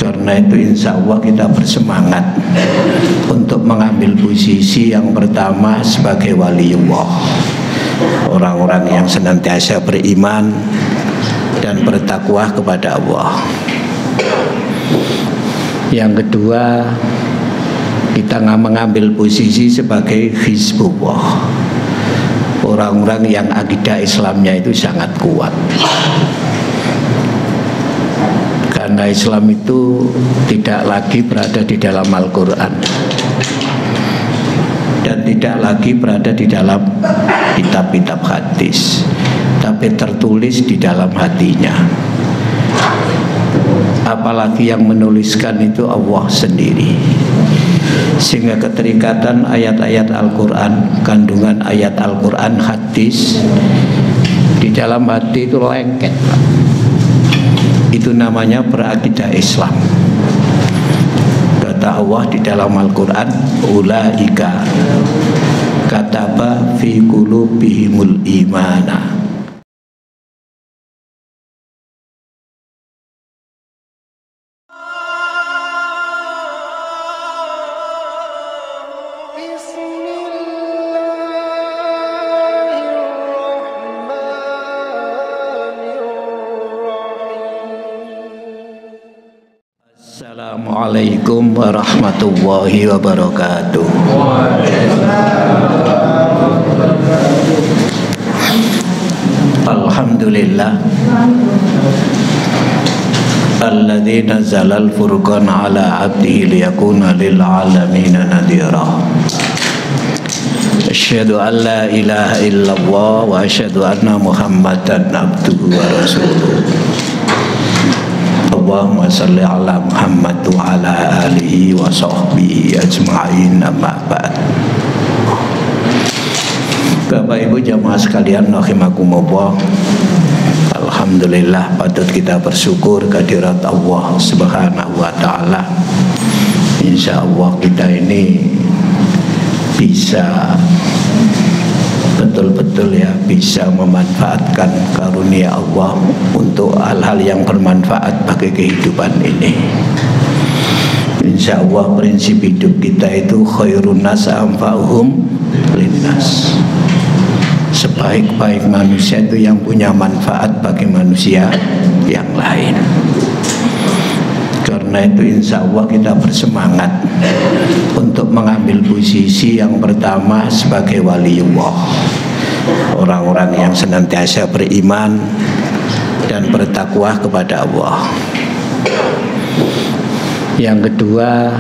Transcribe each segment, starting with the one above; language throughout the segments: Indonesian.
Karena itu insya Allah kita bersemangat untuk mengambil posisi yang pertama sebagai waliullah, orang-orang yang senantiasa beriman dan bertakwa kepada Allah. Yang kedua, kita mengambil posisi sebagai Hizbullah, orang-orang yang akidah Islamnya itu sangat kuat. Karena Islam itu tidak lagi berada di dalam Al-Quran dan tidak lagi berada di dalam kitab-kitab hadis, tapi tertulis di dalam hatinya. Apalagi yang menuliskan itu Allah sendiri, sehingga keterikatan ayat-ayat Al-Quran, kandungan ayat Al-Quran, hadis di dalam hati itu lengket. Itu namanya berakidah Islam. Kata Allah di dalam Al-Quran, ulaika kataba fi qulubihimul imana. Assalamualaikum warahmatullahi wabarakatuh. Alhamdulillah alladzi nazzala al-furqana ala 'abdihi liyakuna lil 'alamina nadhira. Asyhadu an la ilaha illallah wa asyhadu anna Muhammadan abduhu wa rasuluh. Allahumma salli ala Muhammad wa ala alihi wa sahbihi ajma'in, amma ba'd. Bapak Ibu jamaah sekalian rahimakumullah, alhamdulillah patut kita bersyukur kehadirat Allah Subhanahu wa taala. Insyaallah kita ini bisa betul-betul ya bisa memanfaatkan karunia Allah untuk hal-hal yang bermanfaat bagi kehidupan ini. Insya Allah prinsip hidup kita itu khairun nas anfa'uhum linnas. Sebaik-baik manusia itu yang punya manfaat bagi manusia yang lain. Karena itu insya Allah kita bersemangat untuk mengambil posisi yang pertama sebagai waliullah, orang-orang yang senantiasa beriman dan bertakwa kepada Allah. Yang kedua,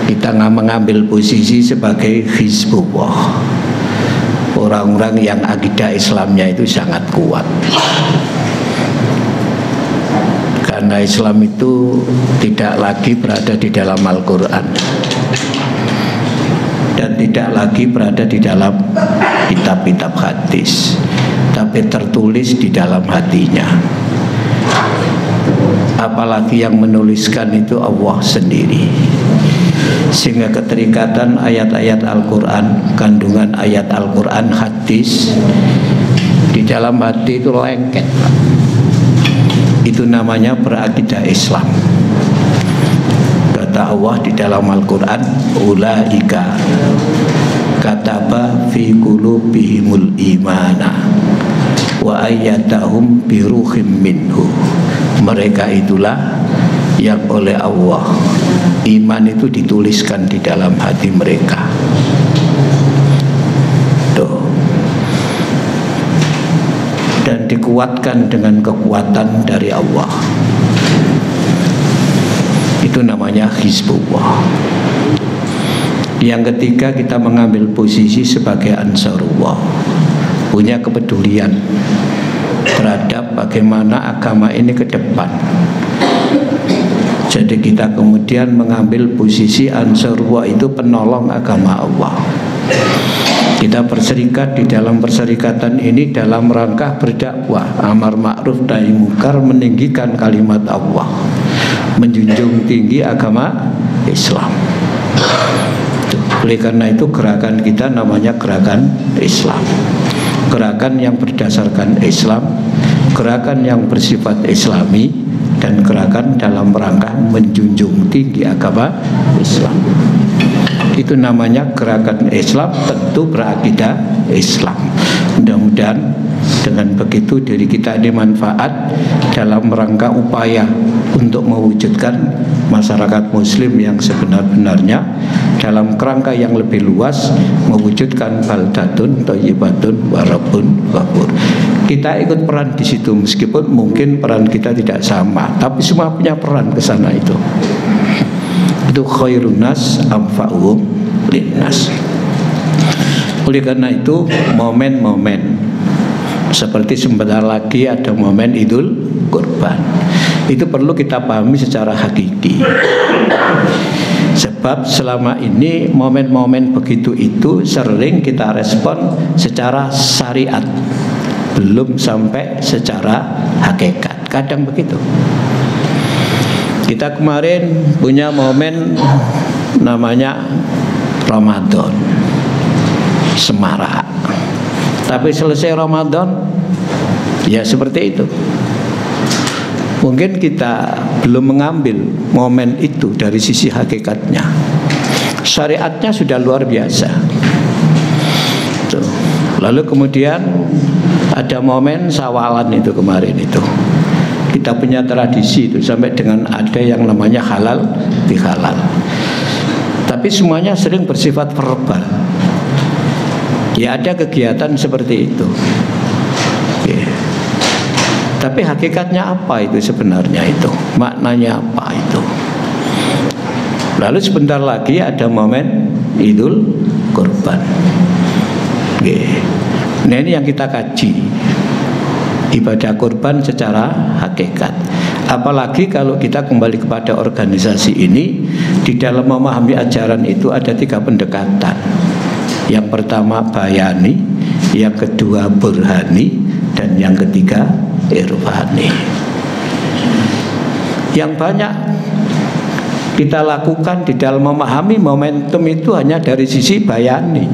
kita mengambil posisi sebagai Hizbullah, orang-orang yang akidah Islamnya itu sangat kuat. Karena Islam itu tidak lagi berada di dalam Al-Quran dan tidak lagi berada di dalam kitab-kitab hadis, tapi tertulis di dalam hatinya. Apalagi yang menuliskan itu Allah sendiri, sehingga keterikatan ayat-ayat Al-Quran, kandungan ayat Al-Quran, hadis di dalam hati itu lengket. Itu namanya berakidah Islam. Kata Allah di dalam Al-Quran, ulaika kataba fi qulubihimul imana wa ayyadahum bi ruhim minhu. Mereka itulah yang oleh Allah iman itu dituliskan di dalam hati mereka. Dan dikuatkan dengan kekuatan dari Allah. Itu namanya Hizbullah. Yang ketiga, kita mengambil posisi sebagai Ansarullah, punya kepedulian terhadap bagaimana agama ini ke depan. Jadi kita kemudian mengambil posisi Ansarullah, itu penolong agama Allah. Kita berserikat di dalam perserikatan ini dalam rangka berdakwah, amar ma'ruf nahi munkar, meninggikan kalimat Allah, menjunjung tinggi agama Islam. Oleh karena itu gerakan kita namanya gerakan Islam, gerakan yang berdasarkan Islam, gerakan yang bersifat Islami, dan gerakan dalam rangka menjunjung tinggi agama Islam. Itu namanya gerakan Islam, tentu berakidah Islam. Mudah-mudahan dengan begitu diri kita dimanfaat dalam rangka upaya untuk mewujudkan masyarakat muslim yang sebenar-benarnya, dalam kerangka yang lebih luas mewujudkan baldatun thayyibatun wa rabbun ghafur. Kita ikut peran di situ, meskipun mungkin peran kita tidak sama, tapi semua punya peran ke sana itu. Itu khairun nas anfa'uhum linnas. Oleh karena itu momen-momen seperti sebentar lagi ada momen Idul Kurban, itu perlu kita pahami secara hakiki. Sebab selama ini momen-momen begitu itu sering kita respon secara syariat, belum sampai secara hakikat. Kadang begitu. Kita kemarin punya momen namanya Ramadan, semarak. Tapi selesai Ramadan, ya seperti itu. Mungkin kita belum mengambil momen itu dari sisi hakikatnya. Syariatnya sudah luar biasa. Tuh. Lalu kemudian ada momen Sawalan itu kemarin itu. Kita punya tradisi itu sampai dengan ada yang namanya halal bihalal. Tapi semuanya sering bersifat verbal. Ya ada kegiatan seperti itu. Ya. Tapi hakikatnya apa itu sebenarnya itu? Maknanya apa itu? Lalu sebentar lagi ada momen Idul Kurban. Ya. Nah ini yang kita kaji, ibadah kurban secara hakikat. Apalagi kalau kita kembali kepada organisasi ini, di dalam memahami ajaran itu ada 3 pendekatan. Yang pertama bayani, yang kedua burhani, dan yang ketiga irfani. Yang banyak kita lakukan di dalam memahami momentum itu hanya dari sisi bayani.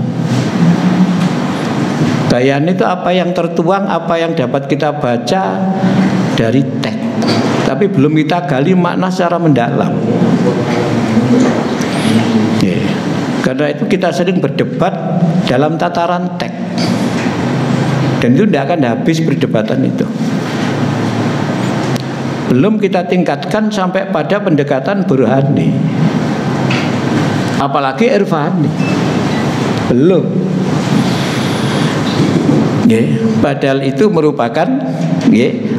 Bayani itu apa yang tertuang, apa yang dapat kita baca dari teks, tapi belum kita gali makna secara mendalam. Karena itu kita sering berdebat dalam tataran teks, dan itu tidak akan habis perdebatan itu. Belum kita tingkatkan sampai pada pendekatan burhani, apalagi irfani, belum. Padahal itu merupakan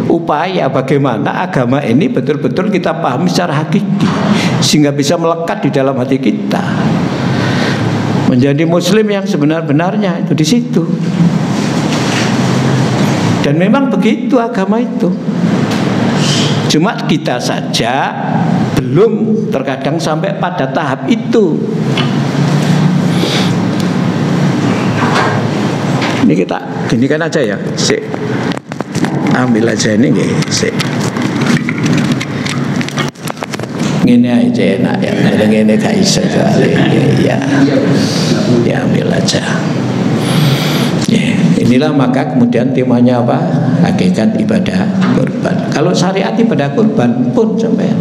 upaya bagaimana agama ini betul-betul kita pahami secara hakiki, sehingga bisa melekat di dalam hati kita. Menjadi muslim yang sebenar-benarnya itu di situ. Dan memang begitu agama itu. Cuma kita saja belum terkadang sampai pada tahap itu. Ini kita ginikan aja ya. Sik. Ambil aja ini nggih, sik. Ngene aja enak ya, ngene gak iso ya. Ya ambil aja. Ya, inilah maka kemudian temanya apa? Hakikat ibadah kurban. Kalau syariat ibadah kurban pun sampai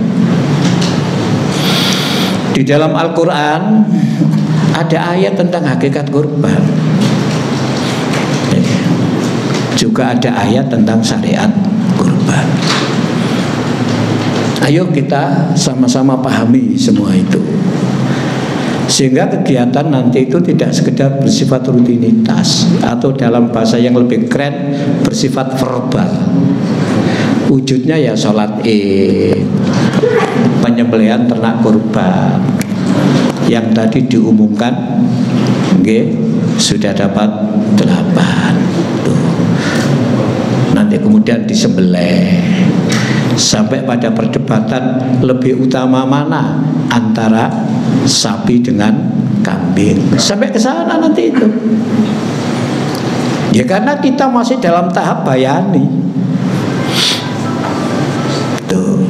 di dalam Al-Qur'an ada ayat tentang hakikat kurban. Juga ada ayat tentang syariat kurban. Ayo kita sama-sama pahami semua itu, sehingga kegiatan nanti itu tidak sekedar bersifat rutinitas, atau dalam bahasa yang lebih keren bersifat verbal. Wujudnya ya sholat id, penyembelihan ternak kurban yang tadi diumumkan, sudah dapat 8 tuh. Nanti kemudian disembelih. Sampai pada perdebatan lebih utama mana antara sapi dengan kambing. Sampai ke sana nanti itu. Ya karena kita masih dalam tahap bayani. Tuh.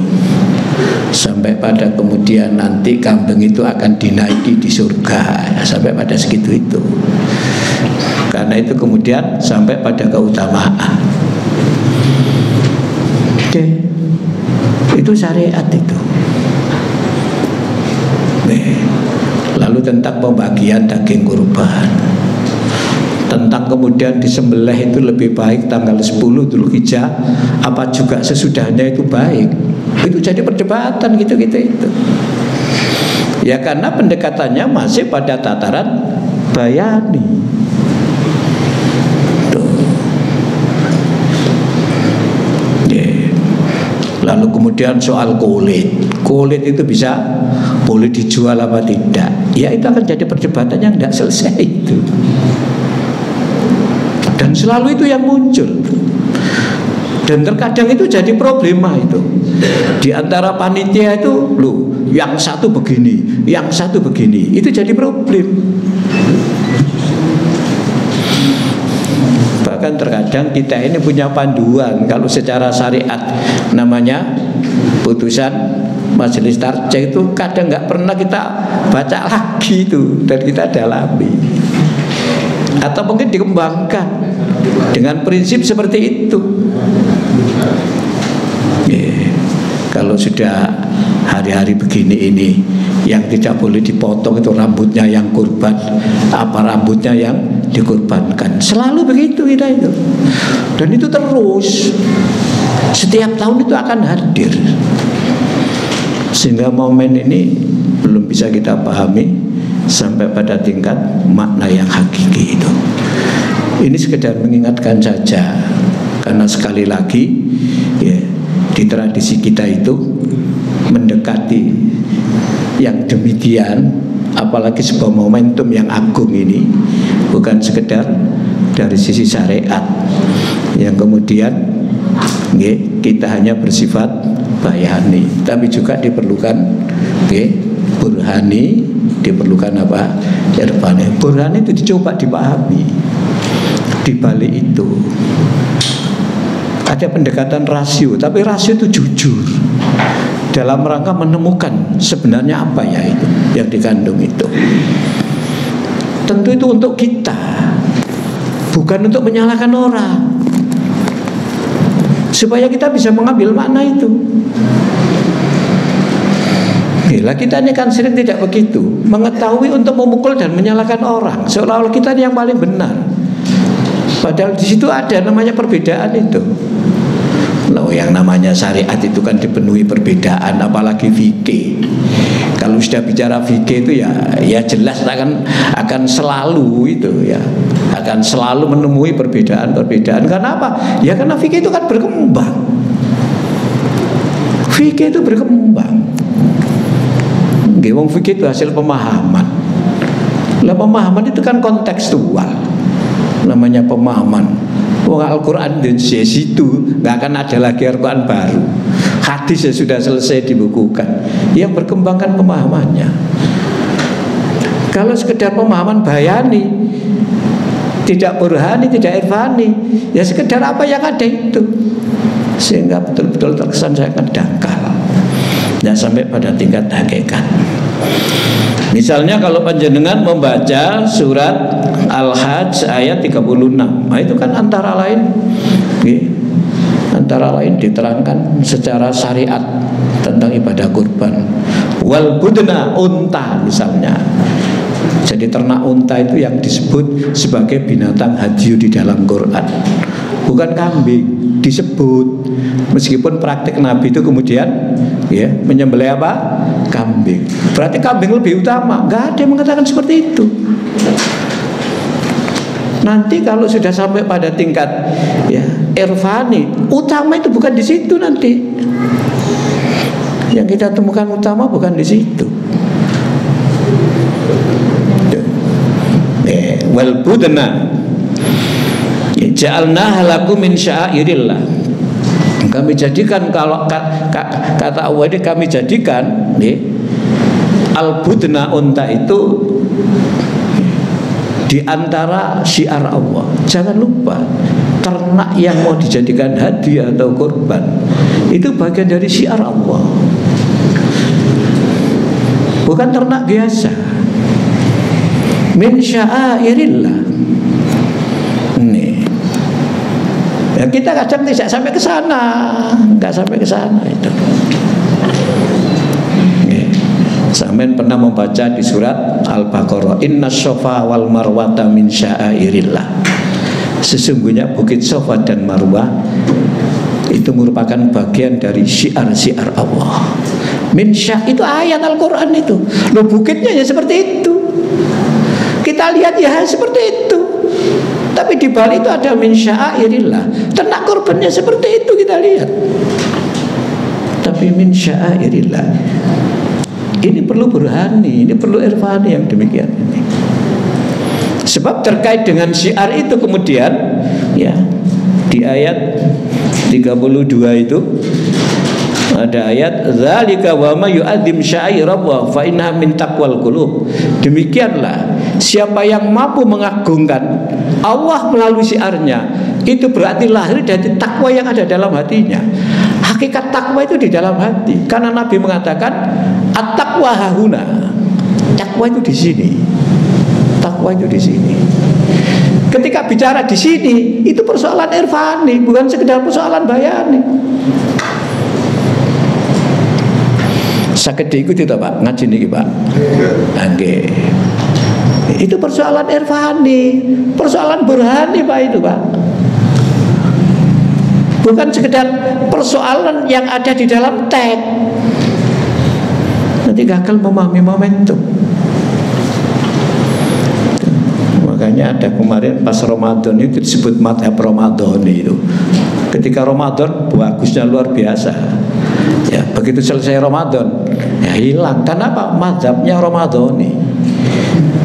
Sampai pada kemudian nanti kambing itu akan dinaiki di surga. Sampai pada segitu itu. Karena itu kemudian sampai pada keutamaan. Oke. Itu syariat itu. tentang pembagian daging kurban, tentang kemudian disembelih itu lebih baik tanggal 10 Dzulhijjah apa juga sesudahnya itu baik. Itu jadi perdebatan gitu-gitu itu. Ya karena pendekatannya masih pada tataran bayani. Lalu kemudian soal kulit itu bisa boleh dijual apa tidak? Ya itu akan jadi perdebatan yang tidak selesai itu. Dan selalu itu yang muncul. Dan terkadang itu jadi problema itu. Di antara panitia itu, loh, yang satu begini, yang satu begini. Itu jadi problem. Bahkan terkadang kita ini punya panduan. Kalau secara syariat namanya putusan Majelis Tarjah itu kadang nggak pernah kita baca lagi itu dan kita dalami. Atau mungkin dikembangkan dengan prinsip seperti itu. Kalau sudah hari-hari begini ini, yang tidak boleh dipotong itu rambutnya yang kurban, apa rambutnya yang dikurbankan. Selalu begitu kita itu. Dan itu terus setiap tahun itu akan hadir. Sehingga momen ini belum bisa kita pahami sampai pada tingkat makna yang hakiki itu. Ini sekedar mengingatkan saja, karena sekali lagi ya, di tradisi kita itu mendekati yang demikian, apalagi sebuah momentum yang agung ini, bukan sekedar dari sisi syariat yang kemudian ya, kita hanya bersifat bayani, tapi juga diperlukan ya, burhani, diperlukan apa? Irfani. Burhani itu dicoba dipahami. Di balik itu ada pendekatan rasio, tapi rasio itu jujur dalam rangka menemukan sebenarnya apa ya itu yang dikandung itu. Tentu itu untuk kita, bukan untuk menyalahkan orang, supaya kita bisa mengambil makna itu. Gila, kita ini kan sering tidak begitu, mengetahui untuk memukul dan menyalahkan orang, seolah-olah kita ini yang paling benar. Padahal di situ ada namanya perbedaan itu. Loh, yang namanya syariat itu kan dipenuhi perbedaan, apalagi fikih. Kalau sudah bicara fikih itu ya jelas akan selalu itu ya, akan selalu menemui perbedaan-perbedaan. Karena apa? Ya karena fikih itu kan berkembang. Fikih itu berkembang. Wong fikih itu hasil pemahaman. Lah pemahaman itu kan kontekstual. Namanya pemahaman. Al-Quran di situ nggak akan ada lagi Al-Quran baru. Hadis sudah selesai dibukukan. Yang berkembangkan pemahamannya. Kalau sekedar pemahaman bayani, tidak burhani, tidak irfani, ya sekedar apa yang ada itu, sehingga betul-betul terkesan sangat dangkal dan sampai pada tingkat hakikat. Misalnya kalau panjenengan membaca surat Al-Hajj ayat 36, nah itu kan antara lain diterangkan secara syariat tentang ibadah kurban. Wal budna, unta misalnya. Jadi ternak unta itu yang disebut sebagai binatang hadyu di dalam Quran, bukan kambing disebut. Meskipun praktik Nabi itu kemudian ya menyembelih apa? Kambing. Berarti kambing lebih utama. Nggak ada yang mengatakan seperti itu. Nanti kalau sudah sampai pada tingkat ya irfani, utama itu bukan di situ nanti. Yang kita temukan utama bukan di situ. Wal budna ja'alnaha lakum min sya'airillah. Kami jadikan, kalau kata Allah ini, kami jadikan al-budna, unta itu di antara syiar Allah. Jangan lupa, ternak yang mau dijadikan hadiah atau kurban itu bagian dari syiar Allah, bukan ternak biasa. Min sya'airillah. Nih. Ya, kita kadang tidak sampai ke sana, nggak sampai ke sana itu. Sampai Sampean pernah membaca di surat Al-Baqarah, Inna Safa wal Marwata min sya'airillah. Sesungguhnya Bukit Safa dan Marwah itu merupakan bagian dari syiar-syiar Allah. Min sya' itu ayat Al-Quran itu. Loh, bukitnya ya seperti itu. Kita lihat ya seperti itu. Tapi di balik itu ada min sya'airillah. Ternak kurbannya seperti itu kita lihat. Tapi min sya'airillah. Ini perlu burhani, ini perlu irfani yang demikian ini. Sebab terkait dengan syiar itu kemudian ya di ayat 32 itu ada ayat zalika wa may yu'adzim sya'airallah fa innaha min taqwal qulub. Demikianlah siapa yang mampu mengagungkan Allah melalui syiarnya, itu berarti lahir dari takwa yang ada dalam hatinya. Hakikat takwa itu di dalam hati. Karena Nabi mengatakan at-taqwa hahuna. Takwa itu di sini. Takwa itu di sini. Ketika bicara di sini, itu persoalan irfani, bukan sekedar persoalan bayani. Saged diikuti to, Pak, ngaji niki, Pak. Nggih. Itu persoalan irfani, persoalan burhani, Pak, itu, Pak. Bukan sekedar persoalan yang ada di dalam teks. Nanti gagal memahami momentum. Makanya ada kemarin pas Ramadan itu disebut madhab Ramadhani itu. Ketika Ramadan bagusnya luar biasa. Ya, begitu selesai Ramadan, ya hilang. Kenapa? Madhabnya Ramadhani.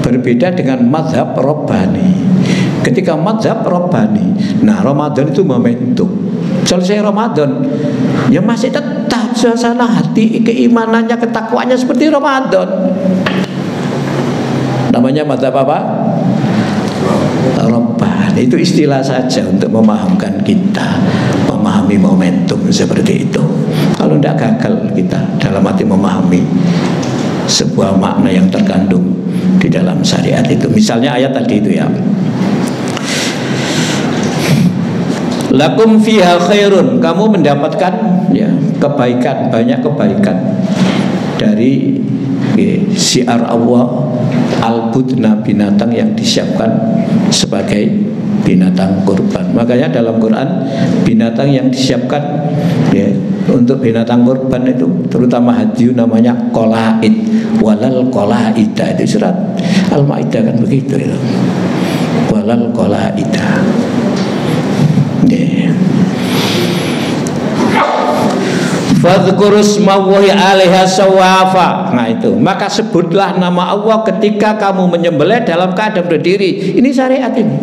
Berbeda dengan madhab Rabbani. Ketika madhab Rabbani, nah Ramadan itu momentum. Selesai Ramadan, ya masih tetap suasana hati, keimanannya, ketakwaannya seperti Ramadan. Namanya madhab apa? Rabbani. Itu istilah saja untuk memahamkan kita, memahami momentum seperti itu. Kalau tidak gagal kita dalam arti memahami sebuah makna yang terkandung di dalam syariat itu. Misalnya ayat tadi itu ya, lakum fiha khairun, kamu mendapatkan ya kebaikan, banyak kebaikan dari syiar Allah al-budna, binatang yang disiapkan sebagai binatang kurban. Makanya dalam Quran binatang yang disiapkan ya untuk binatang kurban itu terutama hadyu namanya qolaid, walal qolaida. Itu surat Al-Maidah kan begitu ya. Walal qolaida. Fadhkurusmallahi 'alaiha sawafa. Nah itu, maka sebutlah nama Allah ketika kamu menyembelih dalam keadaan berdiri. Ini syariat ini.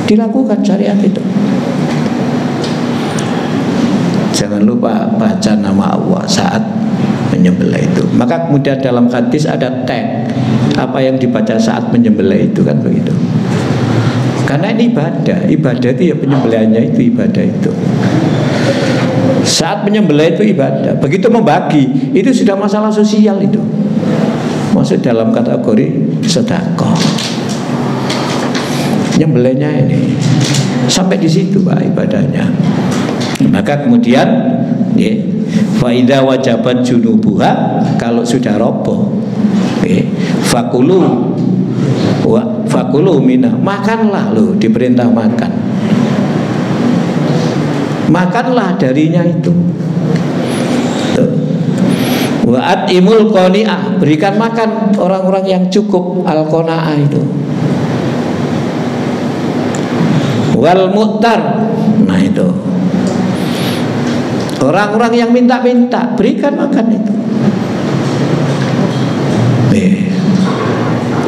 Dilakukan syariat itu. Jangan lupa baca nama Allah saat menyembelih itu. Maka kemudian dalam hadis ada tag apa yang dibaca saat menyembelih itu kan begitu. Karena ini ibadah. Ibadah itu ya penyembelihannya itu ibadah itu. Saat menyembelih itu ibadah. Begitu membagi itu sudah masalah sosial itu. Masuk dalam kategori sedekah. Nyembelihnya ini sampai di situ Pak ibadahnya. Maka kemudian ya, fa idza wajabat junubuha, kalau sudah roboh ya, fakulu minah, makanlah loh, diperintah makan. Makanlah darinya itu. Wa atimul qani'ah, berikan makan orang-orang yang cukup, al-qanaah itu. Wal mu'tar, nah itu. Orang-orang yang minta-minta, berikan makan itu.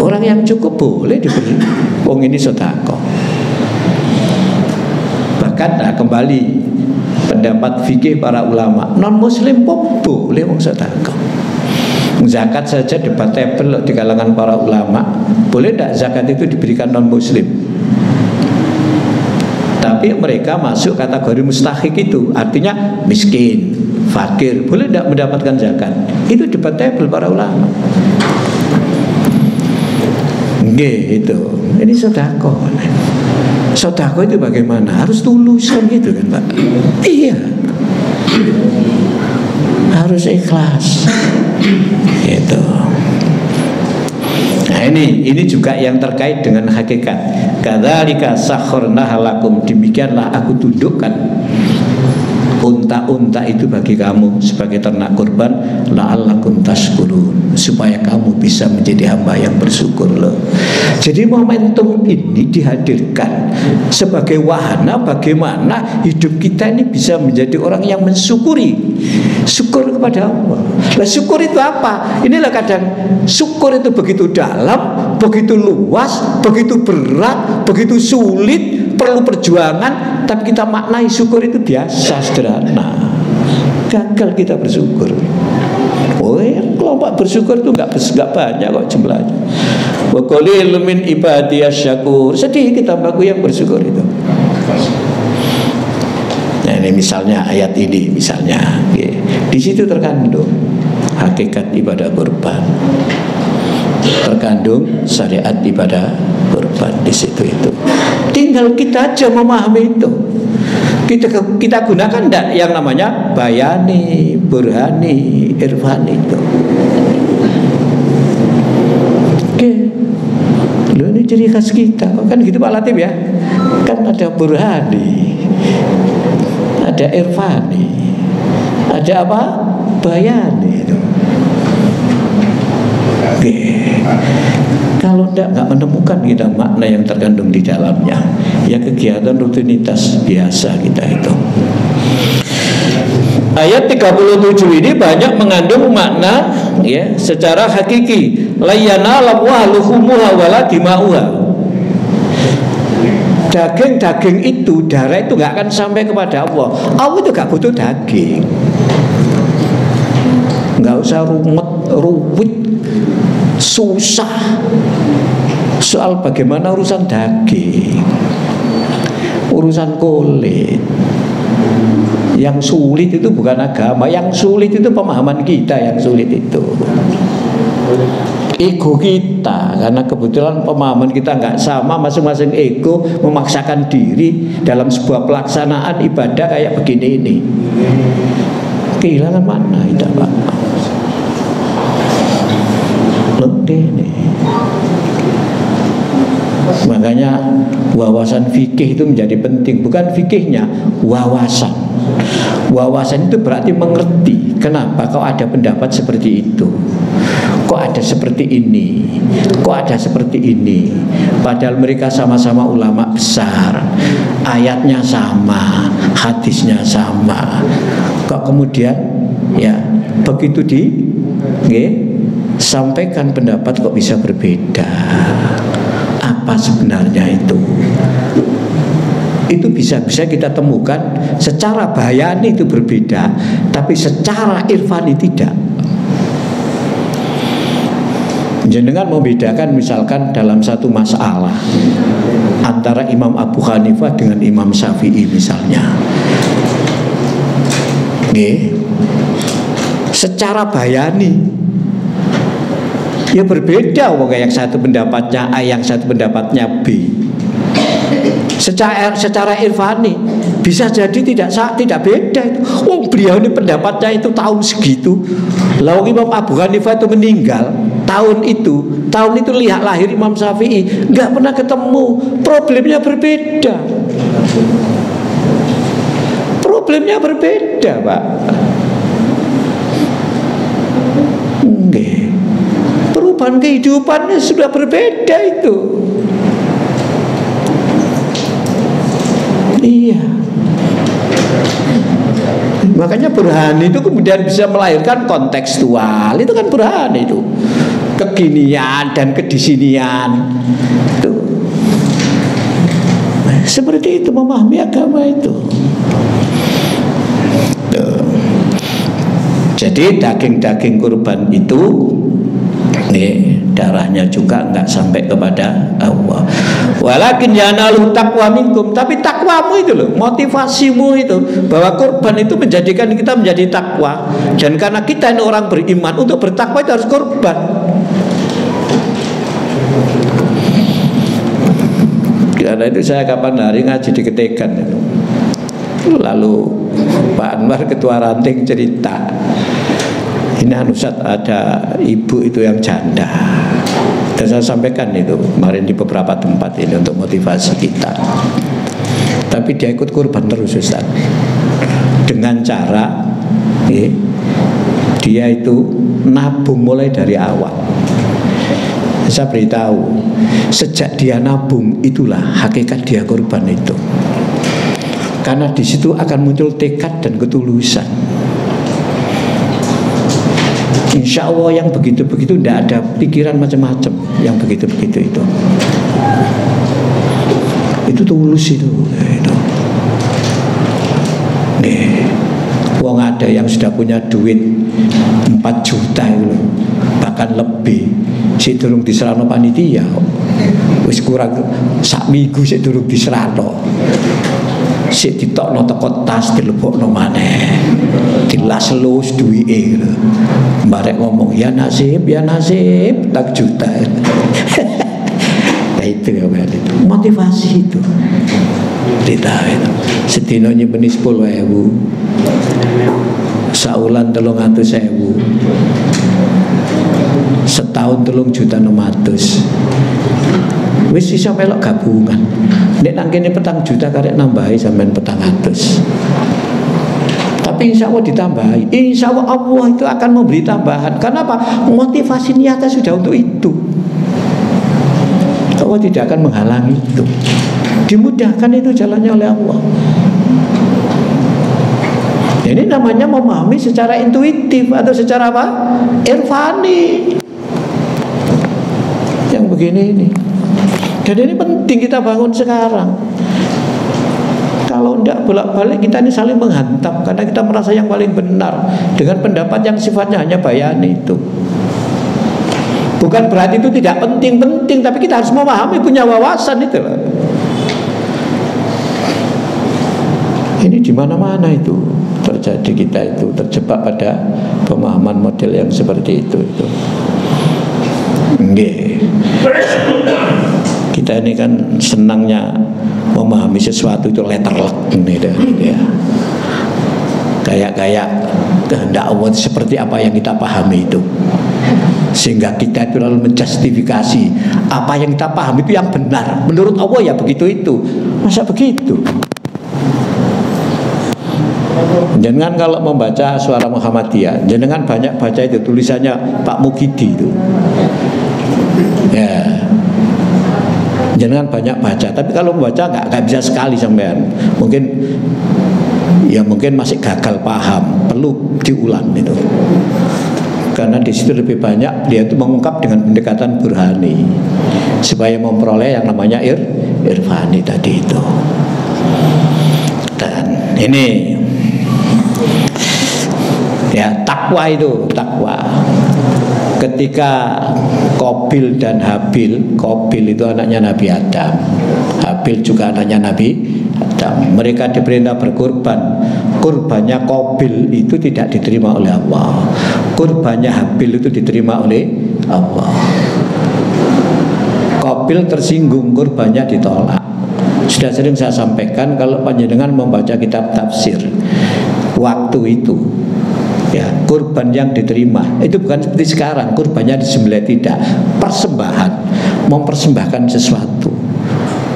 Orang yang cukup boleh diberi. Wong ini sedekah. Bahkan nah, kembali pendapat fikih para ulama, non muslim pun boleh wong sedekah. Zakat saja debatable di kalangan para ulama. Boleh tidak zakat itu diberikan non muslim? Tapi mereka masuk kategori mustahik itu, artinya miskin, fakir, boleh tidak mendapatkan zakat? Itu debatable para ulama. Nggih, itu. Ini sedekah. Sedekah itu bagaimana? Harus tulus kan gitu kan, Pak? Iya. Harus ikhlas. Gitu. Nah ini juga yang terkait dengan hakikat. Kadzalika sakharnaha lakum, demikianlah aku tundukkan unta-unta itu bagi kamu sebagai ternak kurban, la'allakum tashkurun, supaya kamu bisa menjadi hamba yang bersyukur loh. Jadi momentum ini dihadirkan sebagai wahana bagaimana hidup kita ini bisa menjadi orang yang mensyukuri, syukur kepada Allah. Nah, syukur itu apa? Inilah kadang syukur itu begitu dalam, begitu luas, begitu berat, begitu sulit, perlu perjuangan, tapi kita maknai syukur itu biasa, sederhana. Gagal kita bersyukur. Oh, kelompok bersyukur itu nggak banyak kok jumlahnya. Wa qalil min ibadiyas syakur. Sedih kita baku yang bersyukur itu. Nah, ini misalnya ayat ini misalnya, di situ terkandung hakikat ibadah kurban, terkandung syariat ibadah kurban di situ itu. Tinggal kita aja memahami itu. Kita gunakan enggak yang namanya bayani, burhani, irfani itu. Oke. Loh, ini ciri khas kita. Kan gitu Pak Latif ya. Kan ada burhani, ada irfani, ada apa? Bayani itu. Oke. Kalau nggak menemukan kita makna yang terkandung di dalamnya, ya kegiatan rutinitas biasa kita itu. Ayat 37 ini banyak mengandung makna ya secara hakiki. La yanala luhumuha wala dima'uha. Daging-daging itu, darah itu nggak akan sampai kepada Allah. Allah itu nggak butuh daging. Nggak usah rumit, susah soal bagaimana urusan daging, urusan kulit. Yang sulit itu bukan agama, yang sulit itu pemahaman kita, yang sulit itu ego kita, karena kebetulan pemahaman kita nggak sama, masing-masing ego memaksakan diri dalam sebuah pelaksanaan ibadah kayak begini ini. Kehilangan mana kita Pak? Ini. Makanya wawasan fikih itu menjadi penting. Bukan fikihnya, wawasan. Wawasan itu berarti mengerti. Kenapa kok ada pendapat seperti itu? Kok ada seperti ini? Kok ada seperti ini? Padahal mereka sama-sama ulama besar, ayatnya sama, hadisnya sama. Kok kemudian ya begitu sampaikan pendapat kok bisa berbeda? Apa sebenarnya itu? Itu bisa kita temukan secara bayani itu berbeda, tapi secara irfani tidak. Jenengan membedakan misalkan dalam satu masalah antara Imam Abu Hanifah dengan Imam Syafi'i misalnya. Secara bayani ya berbeda, yang satu pendapatnya A, yang satu pendapatnya B. Secara irfani bisa jadi tidak beda. Oh, beliau ini pendapatnya itu tahun segitu. Lalu Imam Abu Hanifah itu meninggal tahun itu lihat lahir Imam Syafi'i, nggak pernah ketemu. Problemnya berbeda. Problemnya berbeda, Pak. Perubahan kehidupannya sudah berbeda itu. Iya. Makanya burhan itu kemudian bisa melahirkan kontekstual. Itu kan burhan itu. Kekinian dan kedisinian. Itu. Seperti itu memahami agama itu. Tuh. Jadi daging-daging kurban itu darahnya juga nggak sampai kepada Allah. Walakin yanalu taqwa minkum, tapi takwamu itu loh, motivasimu itu, bahwa kurban itu menjadikan kita menjadi takwa. Dan karena kita ini orang beriman, untuk bertakwa itu harus kurban. Karena itu saya kapan hari ngaji di Ketegan itu. Lalu Pak Anwar ketua ranting cerita, Ini Ustaz, ada ibu itu yang janda. Dan saya sampaikan itu kemarin di beberapa tempat ini untuk motivasi kita. Tapi dia ikut kurban terus Ustaz. Dengan cara dia itu nabung mulai dari awal. Saya beritahu, sejak dia nabung itulah hakikat dia kurban itu. Karena di situ akan muncul tekad dan ketulusan. Insya Allah yang begitu-begitu tidak ada pikiran macam-macam. Yang begitu-begitu itu tulus itu. Wong ada yang sudah punya duit 4 juta itu, bahkan lebih, si durung diserano panitia, wis kurang sak minggu si durung diserano, si ditokno teko tas dilebokno maneh, dilas lus duwike, barek ngomong ya nasib tak juta. Nah itu ya motivasi itu. Ditahu itu sedina nyimpen 10.000, saulan 300.000, setahun 3.600.000. Wis iso melok gabungan. Nek nang kene 4 juta karek nambahi sampean 400. Tapi insya Allah ditambahi. Insya Allah Allah itu akan memberi tambahan. Karena apa? Motivasi niatnya sudah untuk itu. Allah tidak akan menghalangi itu. Dimudahkan itu jalannya oleh Allah. Ini namanya memahami secara intuitif atau secara apa? Irfani. Yang begini ini. Dan ini penting kita bangun sekarang. Kalau tidak bolak-balik kita ini saling menghantam karena kita merasa yang paling benar dengan pendapat yang sifatnya hanya bayani itu. Bukan berarti itu tidak penting-penting, tapi kita harus memahami, punya wawasan itu. Ini di mana-mana itu terjadi, kita itu terjebak pada pemahaman model yang seperti itu. Nggih. Kita ini kan senangnya memahami sesuatu itu letterlock ini ya. Kayak kehendak Allah seperti apa yang kita pahami itu. Sehingga kita itu lalu menjustifikasi apa yang kita pahami itu yang benar. Menurut Allah ya begitu itu. Masa begitu? Jangan kalau membaca Suara Muhammadiyah, jangan banyak baca itu tulisannya Pak Mukidi itu. Ya. Jangan banyak baca, tapi kalau membaca nggak bisa sekali sampean. Mungkin masih gagal paham, perlu diulang itu. Karena di situ lebih banyak dia itu mengungkap dengan pendekatan burhani supaya memperoleh yang namanya irfani tadi itu. Dan ini ya takwa itu, takwa. Ketika Qabil dan Habil, Qabil itu anaknya Nabi Adam, Habil juga anaknya Nabi Adam. Mereka diperintah berkorban. Kurbannya Qabil itu tidak diterima oleh Allah. Kurbannya Habil itu diterima oleh Allah. Qabil tersinggung, kurbannya ditolak. Sudah sering saya sampaikan kalau panjenengan membaca kitab tafsir, waktu itu ya, kurban yang diterima itu bukan seperti sekarang, kurbannya disembelih, tidak, persembahan, mempersembahkan sesuatu.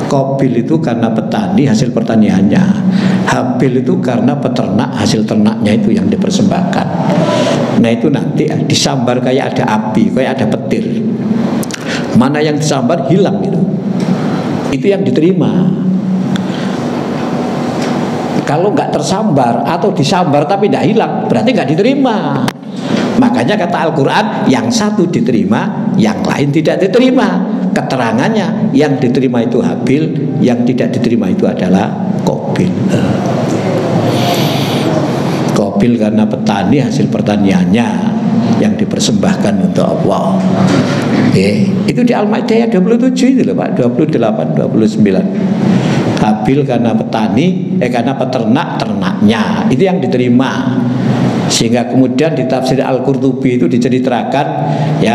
Qabil itu karena petani, hasil pertaniannya. Habil itu karena peternak, hasil ternaknya itu yang dipersembahkan. Nah itu nanti disambar kayak ada api, kayak ada petir. Mana yang disambar hilang itu. Itu yang diterima. Kalau nggak tersambar atau disambar tapi tidak hilang, berarti nggak diterima. Makanya kata Al-Quran, yang satu diterima, yang lain tidak diterima. Keterangannya, yang diterima itu Habil, yang tidak diterima itu adalah Qabil. Qabil karena petani, hasil pertaniannya yang dipersembahkan untuk Allah. Itu di Al-Maidah 27 itu loh Pak, 28, 29. Habil karena petani, karena peternak, ternaknya itu yang diterima. Sehingga kemudian di tafsir Al-Qurtubi itu diceritakan ya,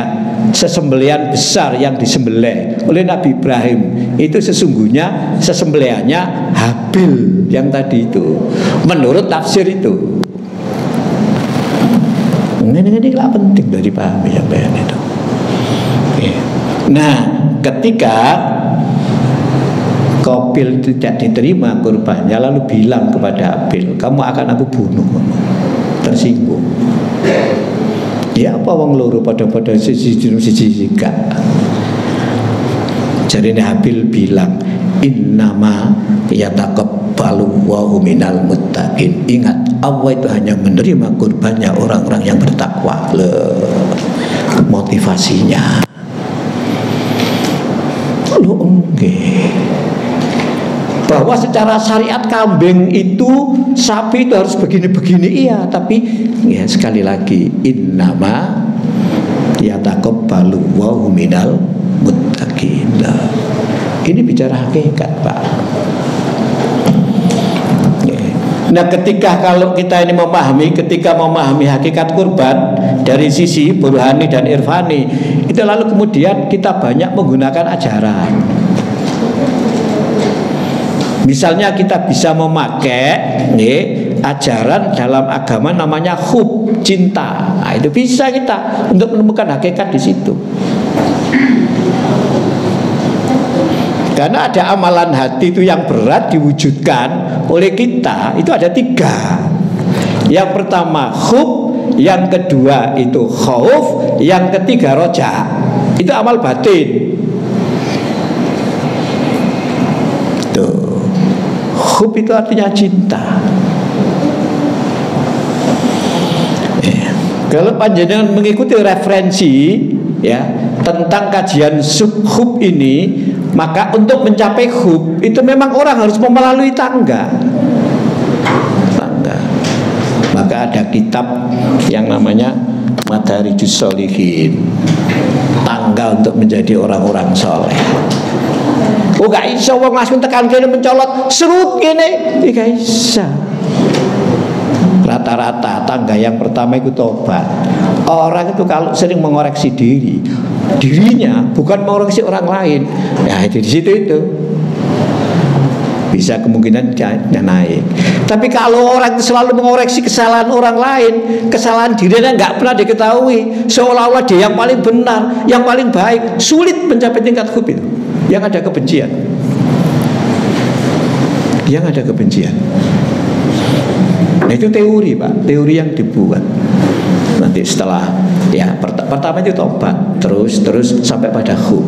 sesembelihan besar yang disembelih oleh Nabi Ibrahim itu sesungguhnya sesembelihannya Habil yang tadi itu, menurut tafsir itu. Ini lah penting dari pahami sampean itu. Nah, ketika Qabil tidak diterima kurbannya, lalu bilang kepada Abil, kamu akan aku bunuh. Tersinggung. Ya apa wong loro pada siji gak. Jadi Habil bilang, innama yataqabbalu wa minal muttaqin. Ingat, Allah itu hanya menerima kurbannya orang-orang yang bertakwa. Motivasinya. Lo enggak. Bahwa secara syariat kambing itu, sapi itu harus begini-begini, iya. Tapi ya sekali lagi, innama yataqabbalu wa minal muttaqin. Ini bicara hakikat, Pak. Nah, kalau kita ini ketika memahami hakikat kurban dari sisi burhani dan irfani, itu lalu kemudian kita banyak menggunakan ajaran. Misalnya kita bisa memakai ajaran dalam agama namanya hub, cinta. Nah, itu bisa kita untuk menemukan hakikat di situ. Karena ada amalan hati itu yang berat diwujudkan oleh kita, itu ada 3. Yang pertama hub, yang kedua itu khauf, yang ketiga roja. Itu amal batin. Tuh. Hub itu artinya cinta. Kalau panjenengan mengikuti referensi ya tentang kajian sub-hub ini, maka untuk mencapai hub itu memang orang harus melalui tangga. Maka ada kitab yang namanya Madarijus Sholihin, tangga untuk menjadi orang-orang soleh. Oh gak bisa wong langsung tekan kene mencolot serut kene, gak bisa. Rata-rata tangga yang pertama itu tobat. Orang itu kalau sering mengoreksi dirinya bukan mengoreksi orang lain, ya itu di situ itu bisa kemungkinan naik. Tapi kalau orang itu selalu mengoreksi kesalahan orang lain, kesalahan dirinya nggak pernah diketahui, seolah-olah dia yang paling benar, yang paling baik, sulit mencapai tingkat hub itu. Yang ada kebencian. Yang ada kebencian. Nah, itu teori, Pak, teori yang dibuat. Nanti setelah ya pertama itu tobat, terus sampai pada hub.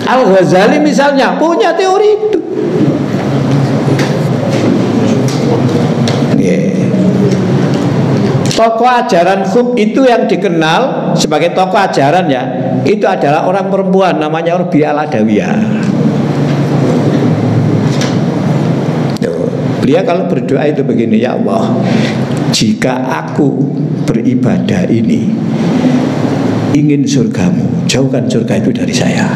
Al-Ghazali misalnya punya teori itu. Tokoh ajaran hub itu yang dikenal sebagai tokoh ajaran ya, itu adalah orang perempuan namanya Rabi'ah Al-Adawiyah. Beliau kalau berdoa itu begini, ya Allah, jika aku beribadah ini ingin surgamu, jauhkan surga itu dari saya.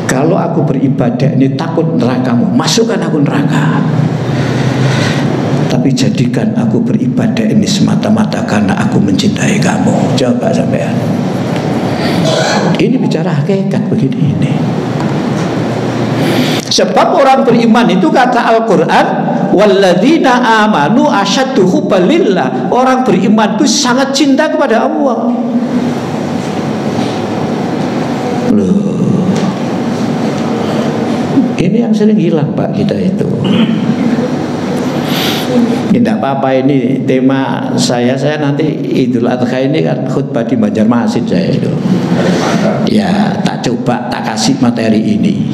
Kalau aku beribadah ini takut nerakamu, masukkan aku neraka. Tapi jadikan aku beribadah ini semata-mata karena aku mencintai kamu. Coba sampean. Ini bicara hakikat begini ini. Sebab orang beriman itu kata Al-Quran, walladzina amanu asyaddu hubban lillah. Orang beriman itu sangat cinta kepada Allah. Loh, ini yang sering hilang, Pak, kita itu. Tidak apa-apa, ini tema saya nanti Idul Adha ini kan khutbah di Banjarmasin saya itu. Ya tak coba tak kasih materi ini.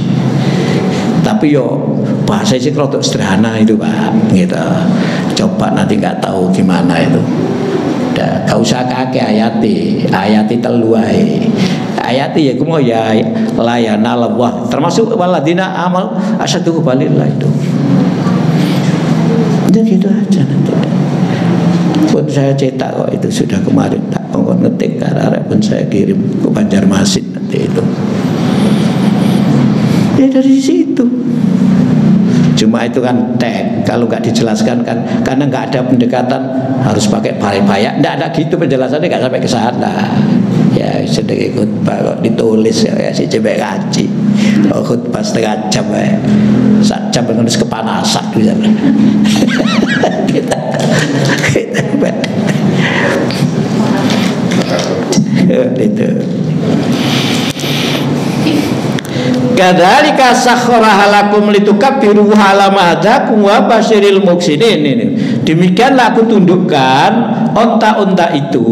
Tapi yo bahasa sih rodok sederhana itu, Pak, gitu. Coba nanti nggak tahu gimana itu. Udah, gak usah kakek ayati telu ae. Ayati ya kumo ya layana Allah. Termasuk waladina amal asyadu balillah itu. Udah gitu aja nanti. Pun saya cetak kok itu sudah kemarin tak ngetik karena pun saya kirim ke Banjarmasin nanti itu. Ya dari situ. Cuma itu kan tag, kalau nggak dijelaskan kan, karena nggak ada pendekatan harus pakai bayak, nggak ada gitu penjelasannya, nggak sampai ke sana. Ya sedang khutbah kok ditulis ya si cebek ngaji. Oh khutbah setengah jam ya, 1 jam harus kepanasan gitu. Kita Itu. Kadzalika sakhkharaha lakum litukabbiru ala ma hadakum wa basyiril muhsinin. Demikianlah aku tundukkan onta-onta itu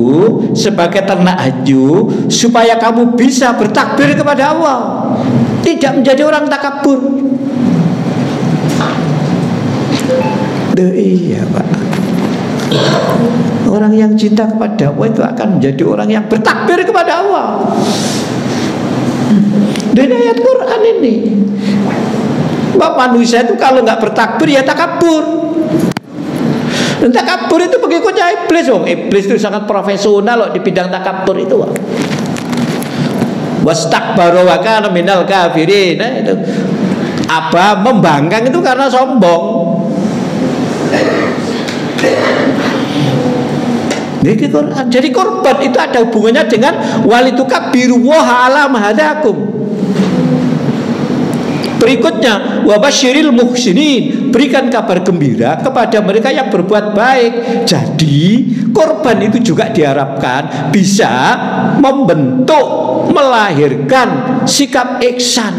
sebagai ternak haju supaya kamu bisa bertakbir kepada Allah, tidak menjadi orang takabur. Iya Pak, orang yang cinta kepada Allah itu akan menjadi orang yang bertakbir kepada Allah. Dan ayat Quran ini, manusia itu kalau nggak bertakbir ya takabur. Dan takabur itu pengikutnya iblis. Iblis itu sangat profesional loh di bidang takabur itu. Wastakbaru wa kana minal kafirin. Nah, itu apa, membangkang itu karena sombong. Jadi korban itu ada hubungannya dengan walitukabbiru wa ala ma hadakum. Berikutnya wabasyiril muhsinin, berikan kabar gembira kepada mereka yang berbuat baik. Jadi korban itu juga diharapkan bisa membentuk, melahirkan sikap ihsan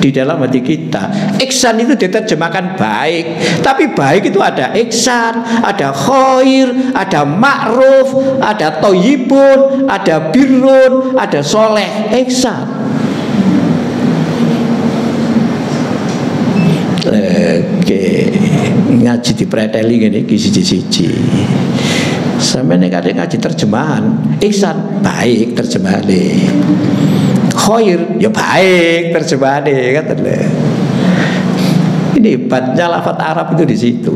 di dalam hati kita. Ihsan itu diterjemahkan baik, tapi baik itu ada ihsan, ada khair, ada ma'ruf, ada thayyibun, ada birrun, ada soleh. Ihsan. Oke, ngaji di preteli gini siji-siji. Sampai nek ngaji terjemahan, ihsan baik terjemahane. Khair ya baik terjemahane, katanya. Ini hebatnya lafaz Arab itu di situ.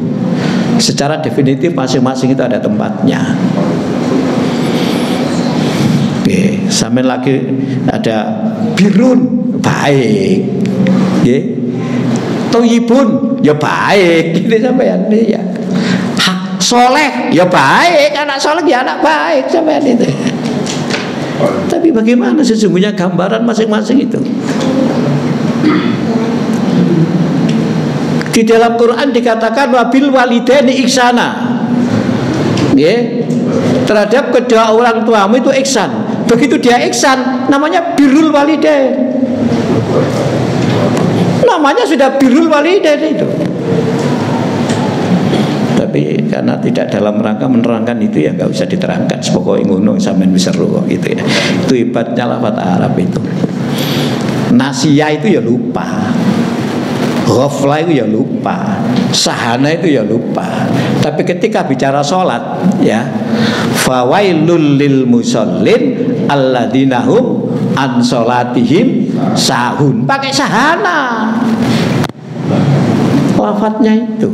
Secara definitif masing-masing itu ada tempatnya. Oke, sampai lagi ada birun baik. Oke. Thayyibun ya baik, ini sampean ya. Hak soleh ya baik, anak soleh ya anak baik, sampean itu. Tapi bagaimana sesungguhnya gambaran masing-masing itu? Di dalam Quran dikatakan wabil walidaini ihsana. Ya, terhadap kedua orang tuamu itu ihsan. Begitu dia ihsan, namanya birrul walidain. Namanya sudah birrul walidain itu. Tapi karena tidak dalam rangka menerangkan itu ya nggak usah diterangkan. Pokoknya ngono sampean wis seru gitu ya. Itu hebatnya lafaz Arab itu. Nasiyah itu ya lupa, ghaflah itu ya lupa, sahana itu ya lupa. Tapi ketika bicara sholat ya, fawailul lil musallin alladzina hum an sholatihim sahun, pakai sahana lafadznya itu.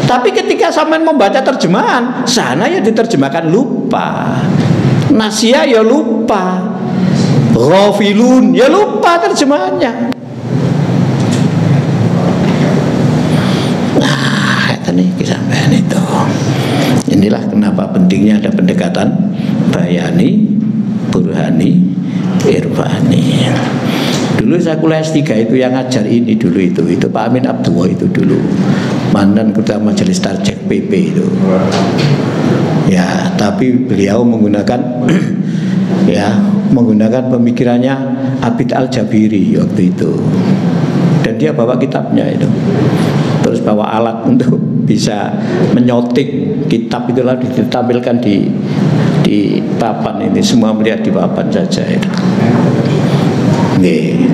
Tapi ketika sampean membaca terjemahan, sahana ya diterjemahkan lupa, nasiyah ya lupa, ghafilun ya lupa terjemahannya. Nah, itu nih kesampaian itu. Inilah kenapa pentingnya ada pendekatan bayani, burhani, irfani. Dulu saya kuliah S3 itu yang ngajar ini dulu itu Pak Amin Abdullah itu dulu mantan ketua majelis tarjek PP itu. Ya, tapi beliau menggunakan ya menggunakan pemikirannya Abid Al-Jabiri waktu itu. Dan dia bawa kitabnya itu. Terus bawa alat untuk bisa menyoting kitab itu lalu ditampilkan di papan ini, semua melihat di papan saja itu. Nih,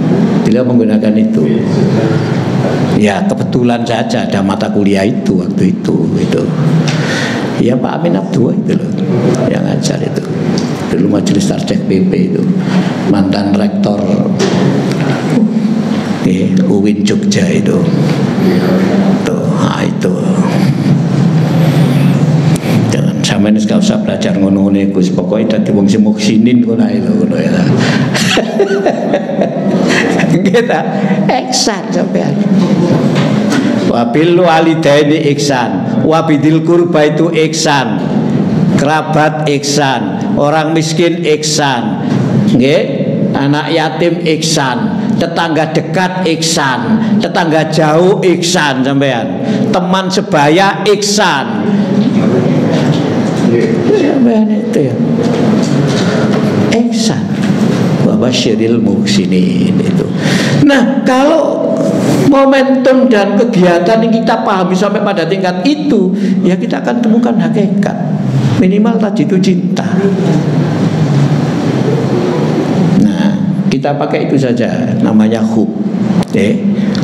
beliau menggunakan itu. Ya kebetulan saja ada mata kuliah itu waktu itu. Ya Pak Amin Abdullah itu loh yang ngajar itu. Dulu majelis tarjek PP itu, mantan rektor UIN Jogja itu. Tuh, nah itu. Jangan sampeyan wis gak usah belajar ngono-ngono Gus, pokoke dadi wong sing muksinin ngono ae lho ngono ya. Kita ihsan sampean. Wabil walidaini ihsan, wabidil qurba itu ihsan, kerabat ihsan, orang miskin ihsan, nggih, anak yatim ihsan, tetangga dekat ihsan, tetangga jauh ihsan sampean, teman sebaya ihsan. Sampean itu ya ihsan wa basyiril muhsinin itu. Nah, kalau momentum dan kegiatan yang kita pahami sampai pada tingkat itu, ya kita akan temukan hakikat. Minimal tadi itu cinta. Nah, kita pakai itu saja, namanya hub.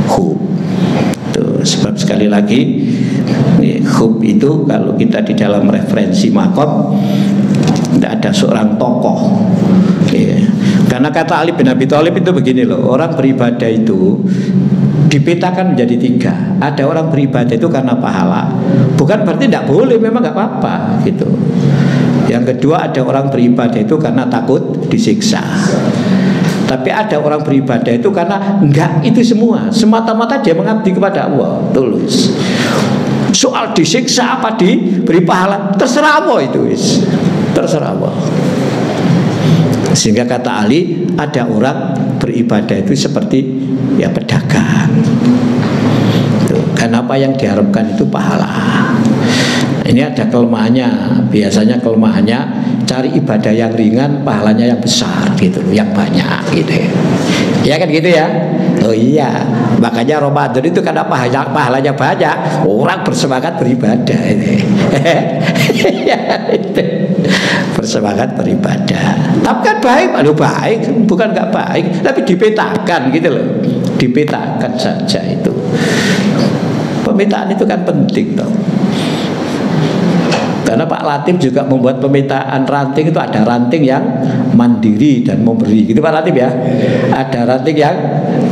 Hub. Tuh, sebab sekali lagi hub itu kalau kita di dalam referensi makom tidak ada seorang tokoh. Karena kata Ali bin Abi Thalib itu begini loh, orang beribadah itu dipetakan menjadi 3. Ada orang beribadah itu karena pahala, bukan berarti tidak boleh, memang nggak apa-apa gitu. Yang kedua, ada orang beribadah itu karena takut disiksa. Tapi ada orang beribadah itu karena enggak itu semua, semata-mata dia mengabdi kepada Allah, tulus. Soal disiksa apa diberi pahala, terserah Allah itu, terserah Allah. Sehingga kata Ali, ada orang beribadah itu seperti ya pedagang. Karena apa yang diharapkan itu pahala. Ini ada kelemahannya. Biasanya kelemahannya cari ibadah yang ringan, pahalanya yang besar gitu, yang banyak gitu ya. Ya kan gitu ya. Oh iya, makanya Ramadan itu karena pahalanya banyak, orang bersemangat beribadah ini. Bersemangat beribadah. Tapi kan baik, aduh baik, bukan nggak baik, tapi dipetakan gitu loh. Dipetakan saja itu. Pemetaan itu kan penting toh. Karena Pak Latif juga membuat pemetaan ranting itu, ada ranting yang mandiri dan memberi. Gitu Pak Latif ya. Ada ranting yang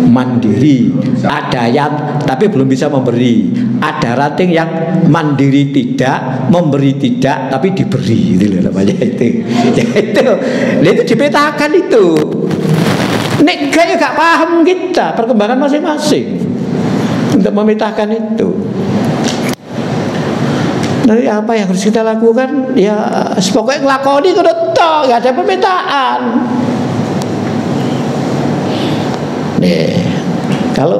mandiri, ada yang tapi belum bisa memberi. Ada ranting yang mandiri tidak, memberi tidak, tapi diberi. Itu loh namanya itu. Itu dipetakan itu. Nek kayak gak paham kita perkembangan masing-masing untuk memetakan itu. Dari apa yang harus kita lakukan? Ya pokoknya ngelakoni kudu tok, gak ada pemetaan. Nih, kalau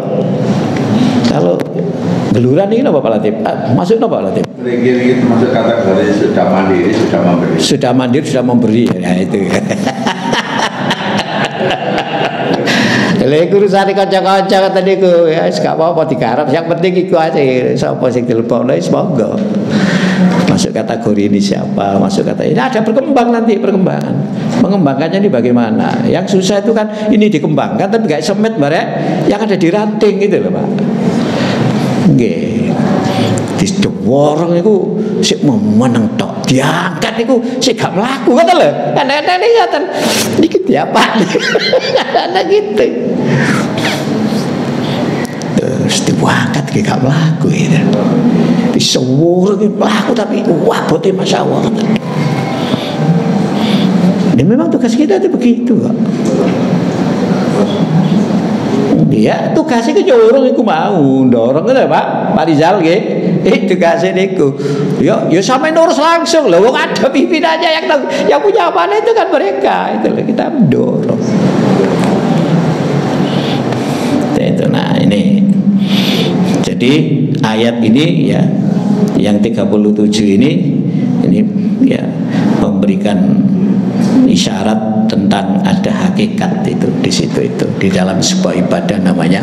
beluran ini apa Pak Latif? Masuk apa Pak Latif? Ini masuk kategori sudah mandiri, sudah memberi. Sudah mandiri, sudah memberi. Ya itu. Lha urusan kanca-kanca tadi ku ya gak apa-apa digarap, yang penting iku aja sapa sing dilebokno wis monggo. Masuk kategori ini siapa, masuk kata ini ada berkembang nanti perkembangan. Mengembangkannya ini bagaimana? Yang susah itu kan ini dikembangkan tapi gak semet barek yang ada di ranting gitu loh Pak. Nggih. Diworong iku sik meneng tok, diangkat iku sik gak mlaku ngoten lho. Kadang-kadang iki ngoten. Iki diapakne. Kadang gitu. Terus diangkat iki gak mlaku gitu. Disewur iki mlaku tapi wah bote masyaallah. Dan memang tugas kita itu begitu kok. Ya tugasnya ke jorong iku mau dorong kan Pak Rizal nggih. Tugasnya niku. Yo sampai nurus langsung loh. Wong ada pimpinannya yang punya apa itu kan mereka. Itu loh kita mendorong. Itu nah ini. Jadi ayat ini ya yang 37 ini ya memberikan isyarat tentang ada hakikat itu di situ itu di dalam sebuah ibadah namanya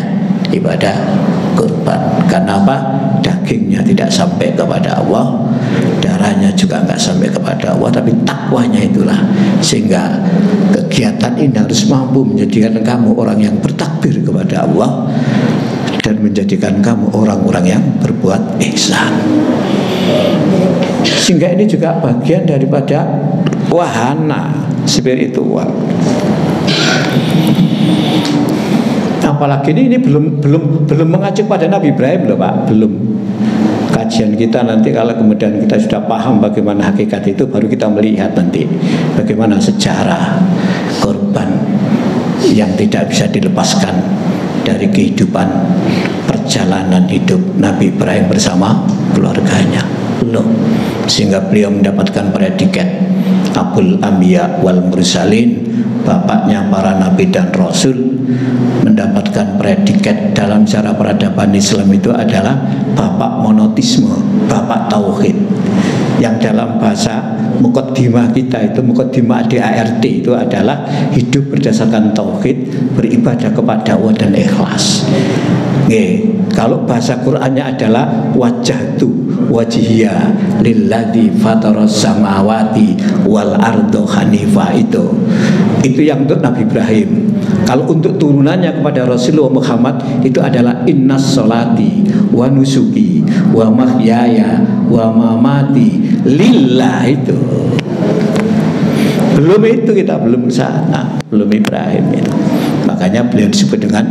ibadah kurban. Karena apa? Dagingnya tidak sampai kepada Allah, darahnya juga nggak sampai kepada Allah, tapi takwanya itulah sehingga kegiatan ini harus mampu menjadikan kamu orang yang bertakbir kepada Allah dan menjadikan kamu orang-orang yang berbuat ihsan. Sehingga ini juga bagian daripada wahana spiritual. Apalagi ini belum mengacu pada Nabi Ibrahim loh Pak, belum. Kajian kita nanti kalau kemudian kita sudah paham bagaimana hakikat itu, baru kita melihat nanti bagaimana sejarah korban yang tidak bisa dilepaskan dari kehidupan perjalanan hidup Nabi Ibrahim bersama keluarganya. Belum. Sehingga beliau mendapatkan predikat Abul Anbiya wal Mursalin, bapaknya para nabi dan rasul, mendapatkan predikat dalam cara peradaban Islam itu adalah bapak monotisme, bapak tauhid, yang dalam bahasa mukaddimah kita itu, mukaddimah DART itu adalah hidup berdasarkan tauhid, beribadah kepada Allah dan ikhlas. Kalau bahasa Qur'annya adalah wajjahtu wajhiya lilladzi fataras samawati wal ardo hanifah, itu yang untuk Nabi Ibrahim. Kalau untuk turunannya kepada Rasulullah Muhammad itu adalah innas sholati wa nusuki wa mahyaya wa mamati lillah, itu belum, itu kita belum sana, belum Ibrahim itu. Makanya beliau disebut dengan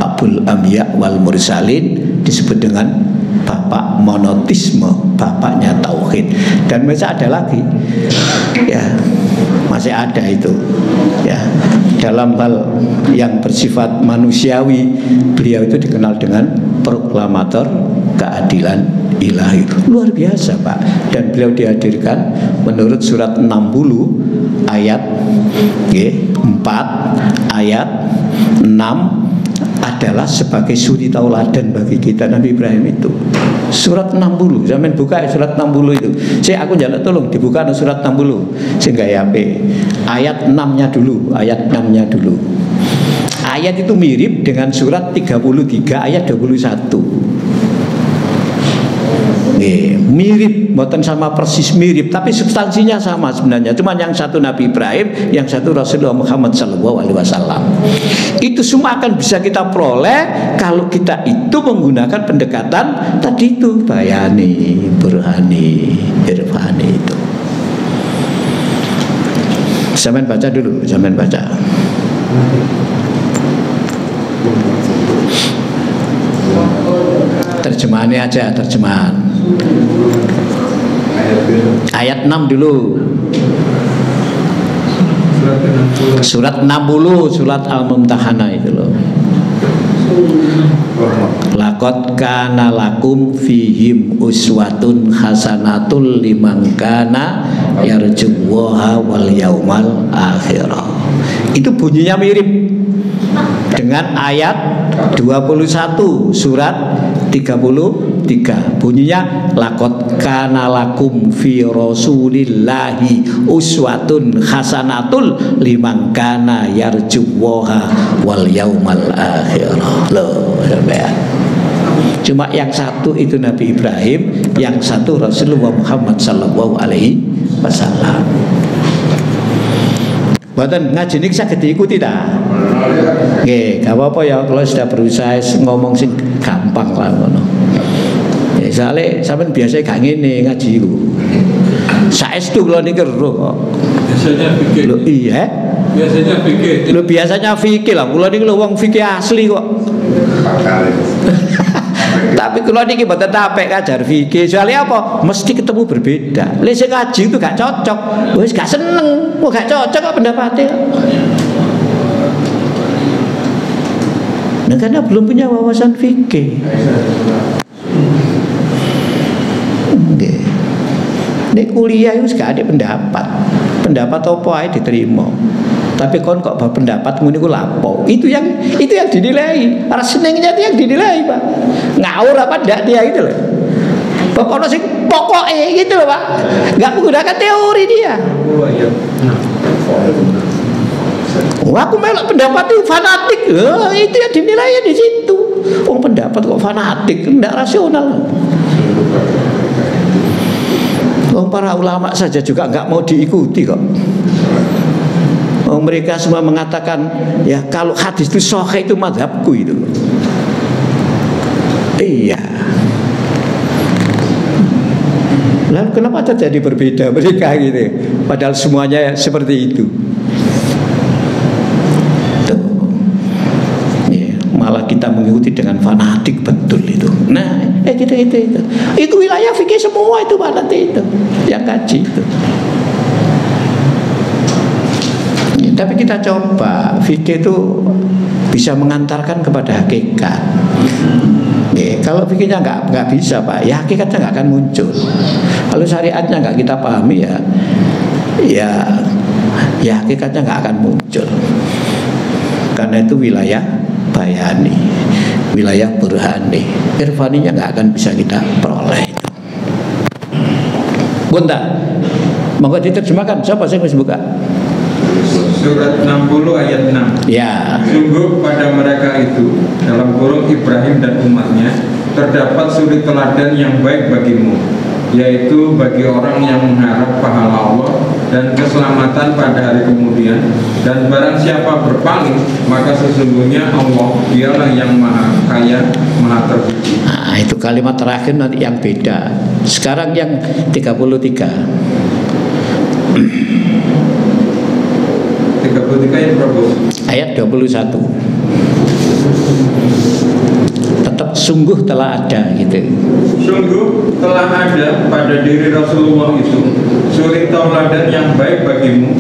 Abul Anbiya wal Mursalin, disebut dengan bapak monotisme, bapaknya tauhid. Dan masih ada lagi, ya, masih ada itu, ya. Dalam hal yang bersifat manusiawi, beliau itu dikenal dengan proklamator keadilan ilahi. Luar biasa, Pak. Dan beliau dihadirkan menurut surat 60 ayat 4 ayat 6 adalah sebagai suri tauladan bagi kita. Nabi Ibrahim itu surat 60, zaman buka surat 60 itu. Aku jalan tolong dibuka surat 60 sehingga HP ayat 6-nya dulu, ayat 6-nya dulu. Ayat itu mirip dengan surat 33 ayat 21. Mirip, bukan sama persis mirip, tapi substansinya sama sebenarnya. Cuma yang satu Nabi Ibrahim, yang satu Rasulullah Muhammad SAW. Itu semua akan bisa kita peroleh kalau kita itu menggunakan pendekatan tadi itu, bayani, burhani, irfani itu. Zaman baca dulu, zaman baca. Terjemahannya aja, terjemahan. Ayat 6 dulu. Surat 60, surat Al-Mumtahanah itu loh. Laqad kana lakum fihim uswatun hasanatul liman kana yarjullaha wal yaumal akhirah. Itu bunyinya mirip dengan ayat 21 surat 33. Bunyinya laqad kana lakum fi rasulillahi uswatun hasanatul liman kana yarjullaha wal yaumal akhirah. Loh, sampean. Cuma yang satu itu Nabi Ibrahim, yang satu Rasulullah Muhammad sallallahu alaihi wasallam. Buatan ngaji ini saya diikuti dah. Oke, gak apa-apa ya kalau sudah berusaha ngomong sing gampang lah ngono. Ya soalnya sampean biasa gak ngene ngaji ku. Saestu kula niki ero kok. Biasanya fikih. Lho iya. Biasanya fikih. Lho biasanya fikih lah, kula niki lho wong fikih asli kok. Tapi kalau niki mboten tapek ngajar fikih, soalnya apa? Mesti ketemu berbeda. Lek sing ngaji itu gak cocok, wis gak seneng, kok gak cocok kok pendapatnya. Nah, karena belum punya wawasan fikih. Nek kuliah itu gak ada pendapat. Pendapat apa ae diterima. Tapi kon kok berpendapat ngene ku lapo. Itu yang dinilai. Ora senengnya itu yang dinilai, Pak. Ngawur apa ndak dia itu loh. Pokoknya sing pokoke gitu loh, Pak. Enggak menggunakan teori dia. Aku melok pendapat itu fanatik. Itu yang dinilai di situ. Pendapat kok fanatik, enggak rasional. Para ulama saja juga enggak mau diikuti kok. Mereka semua mengatakan ya kalau hadis itu sahih itu mazhabku itu. Iya. Lalu kenapa terjadi berbeda mereka gitu? Padahal semuanya seperti itu. Tuh. Ya, malah kita mengikuti dengan fanatik betul itu. Nah, itu wilayah fikih semua itu nanti itu yang kaji itu. Tapi kita coba fikih itu bisa mengantarkan kepada hakikat. Kalau fikihnya nggak bisa, Pak, ya hakikatnya nggak akan muncul. Kalau syariatnya nggak kita pahami ya hakikatnya nggak akan muncul. Karena itu wilayah bayani, wilayah burhani, irfaninya nggak akan bisa kita peroleh. Bunda, Monggo diterjemahkan. Siapa sing wis buka? Surat 60 ayat 6. Ya. Sungguh pada mereka itu, dalam kurung Ibrahim dan umatnya, terdapat suri teladan yang baik bagimu, yaitu bagi orang yang mengharap pahala Allah dan keselamatan pada hari kemudian. Dan barang siapa berpaling, maka sesungguhnya Allah dialah yang maha kaya, maha terpuji. Nah, itu kalimat terakhir nanti yang beda. Sekarang yang 33. 33 yang berapa? Ayat 21. Tetap sungguh telah ada gitu. Sungguh telah ada pada diri Rasulullah itu suri tauladan yang baik bagimu,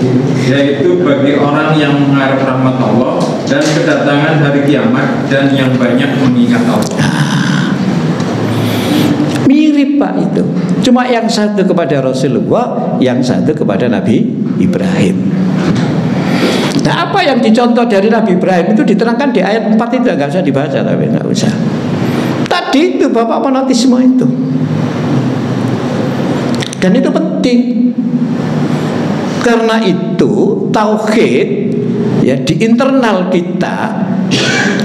yaitu bagi orang yang mengharap rahmat Allah dan kedatangan hari kiamat dan yang banyak mengingat Allah. Mirip Pak itu. Cuma yang satu kepada Rasulullah, yang satu kepada Nabi Ibrahim. Nah, apa yang dicontoh dari Nabi Ibrahim itu diterangkan di ayat 4 itu, nggak usah dibaca, tapi nggak usah. Tadi itu Bapak monotisme itu, dan itu penting. Karena itu tauhid ya di internal kita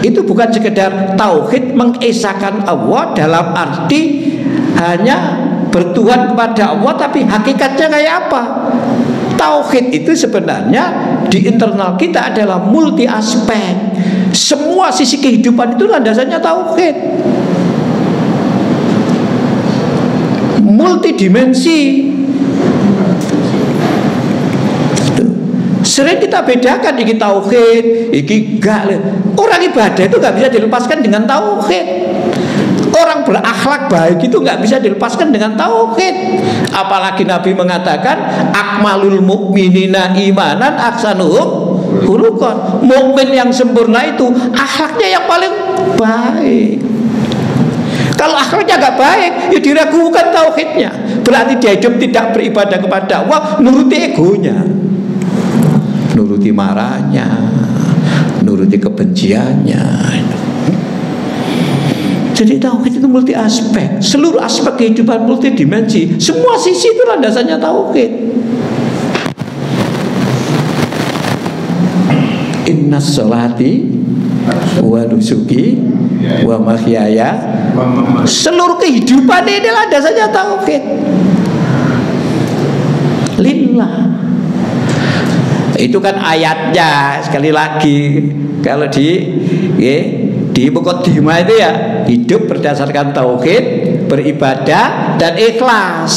itu bukan sekedar tauhid mengesahkan Allah dalam arti hanya bertuhan kepada Allah, tapi hakikatnya kayak apa? Tauhid itu sebenarnya di internal kita adalah multi aspek. Semua sisi kehidupan itu landasannya tauhid. Multidimensi. Sering kita bedakan iki tauhid, iki gak. Orang ibadah itu gak bisa dilepaskan dengan tauhid. Orang berakhlak baik itu nggak bisa dilepaskan dengan tauhid. Apalagi Nabi mengatakan akmalul mukminina imanan aksanuhum khuluqan. Mukmin yang sempurna itu akhlaknya yang paling baik. Kalau akhlaknya nggak baik, ya diragukan tauhidnya. Berarti dia hidup tidak beribadah kepada Allah, nuruti egonya, nuruti marahnya, nuruti kebenciannya. Jadi tauhid itu multi aspek, seluruh aspek kehidupan multidimensi, semua sisi itu landasannya tauhid. Innas sholati wa nusuki wa mahyaya, seluruh kehidupan ini landasannya tauhid. Lillah. Itu kan ayatnya. Sekali lagi, kalau di Muqaddimah itu ya, hidup berdasarkan tauhid, beribadah dan ikhlas.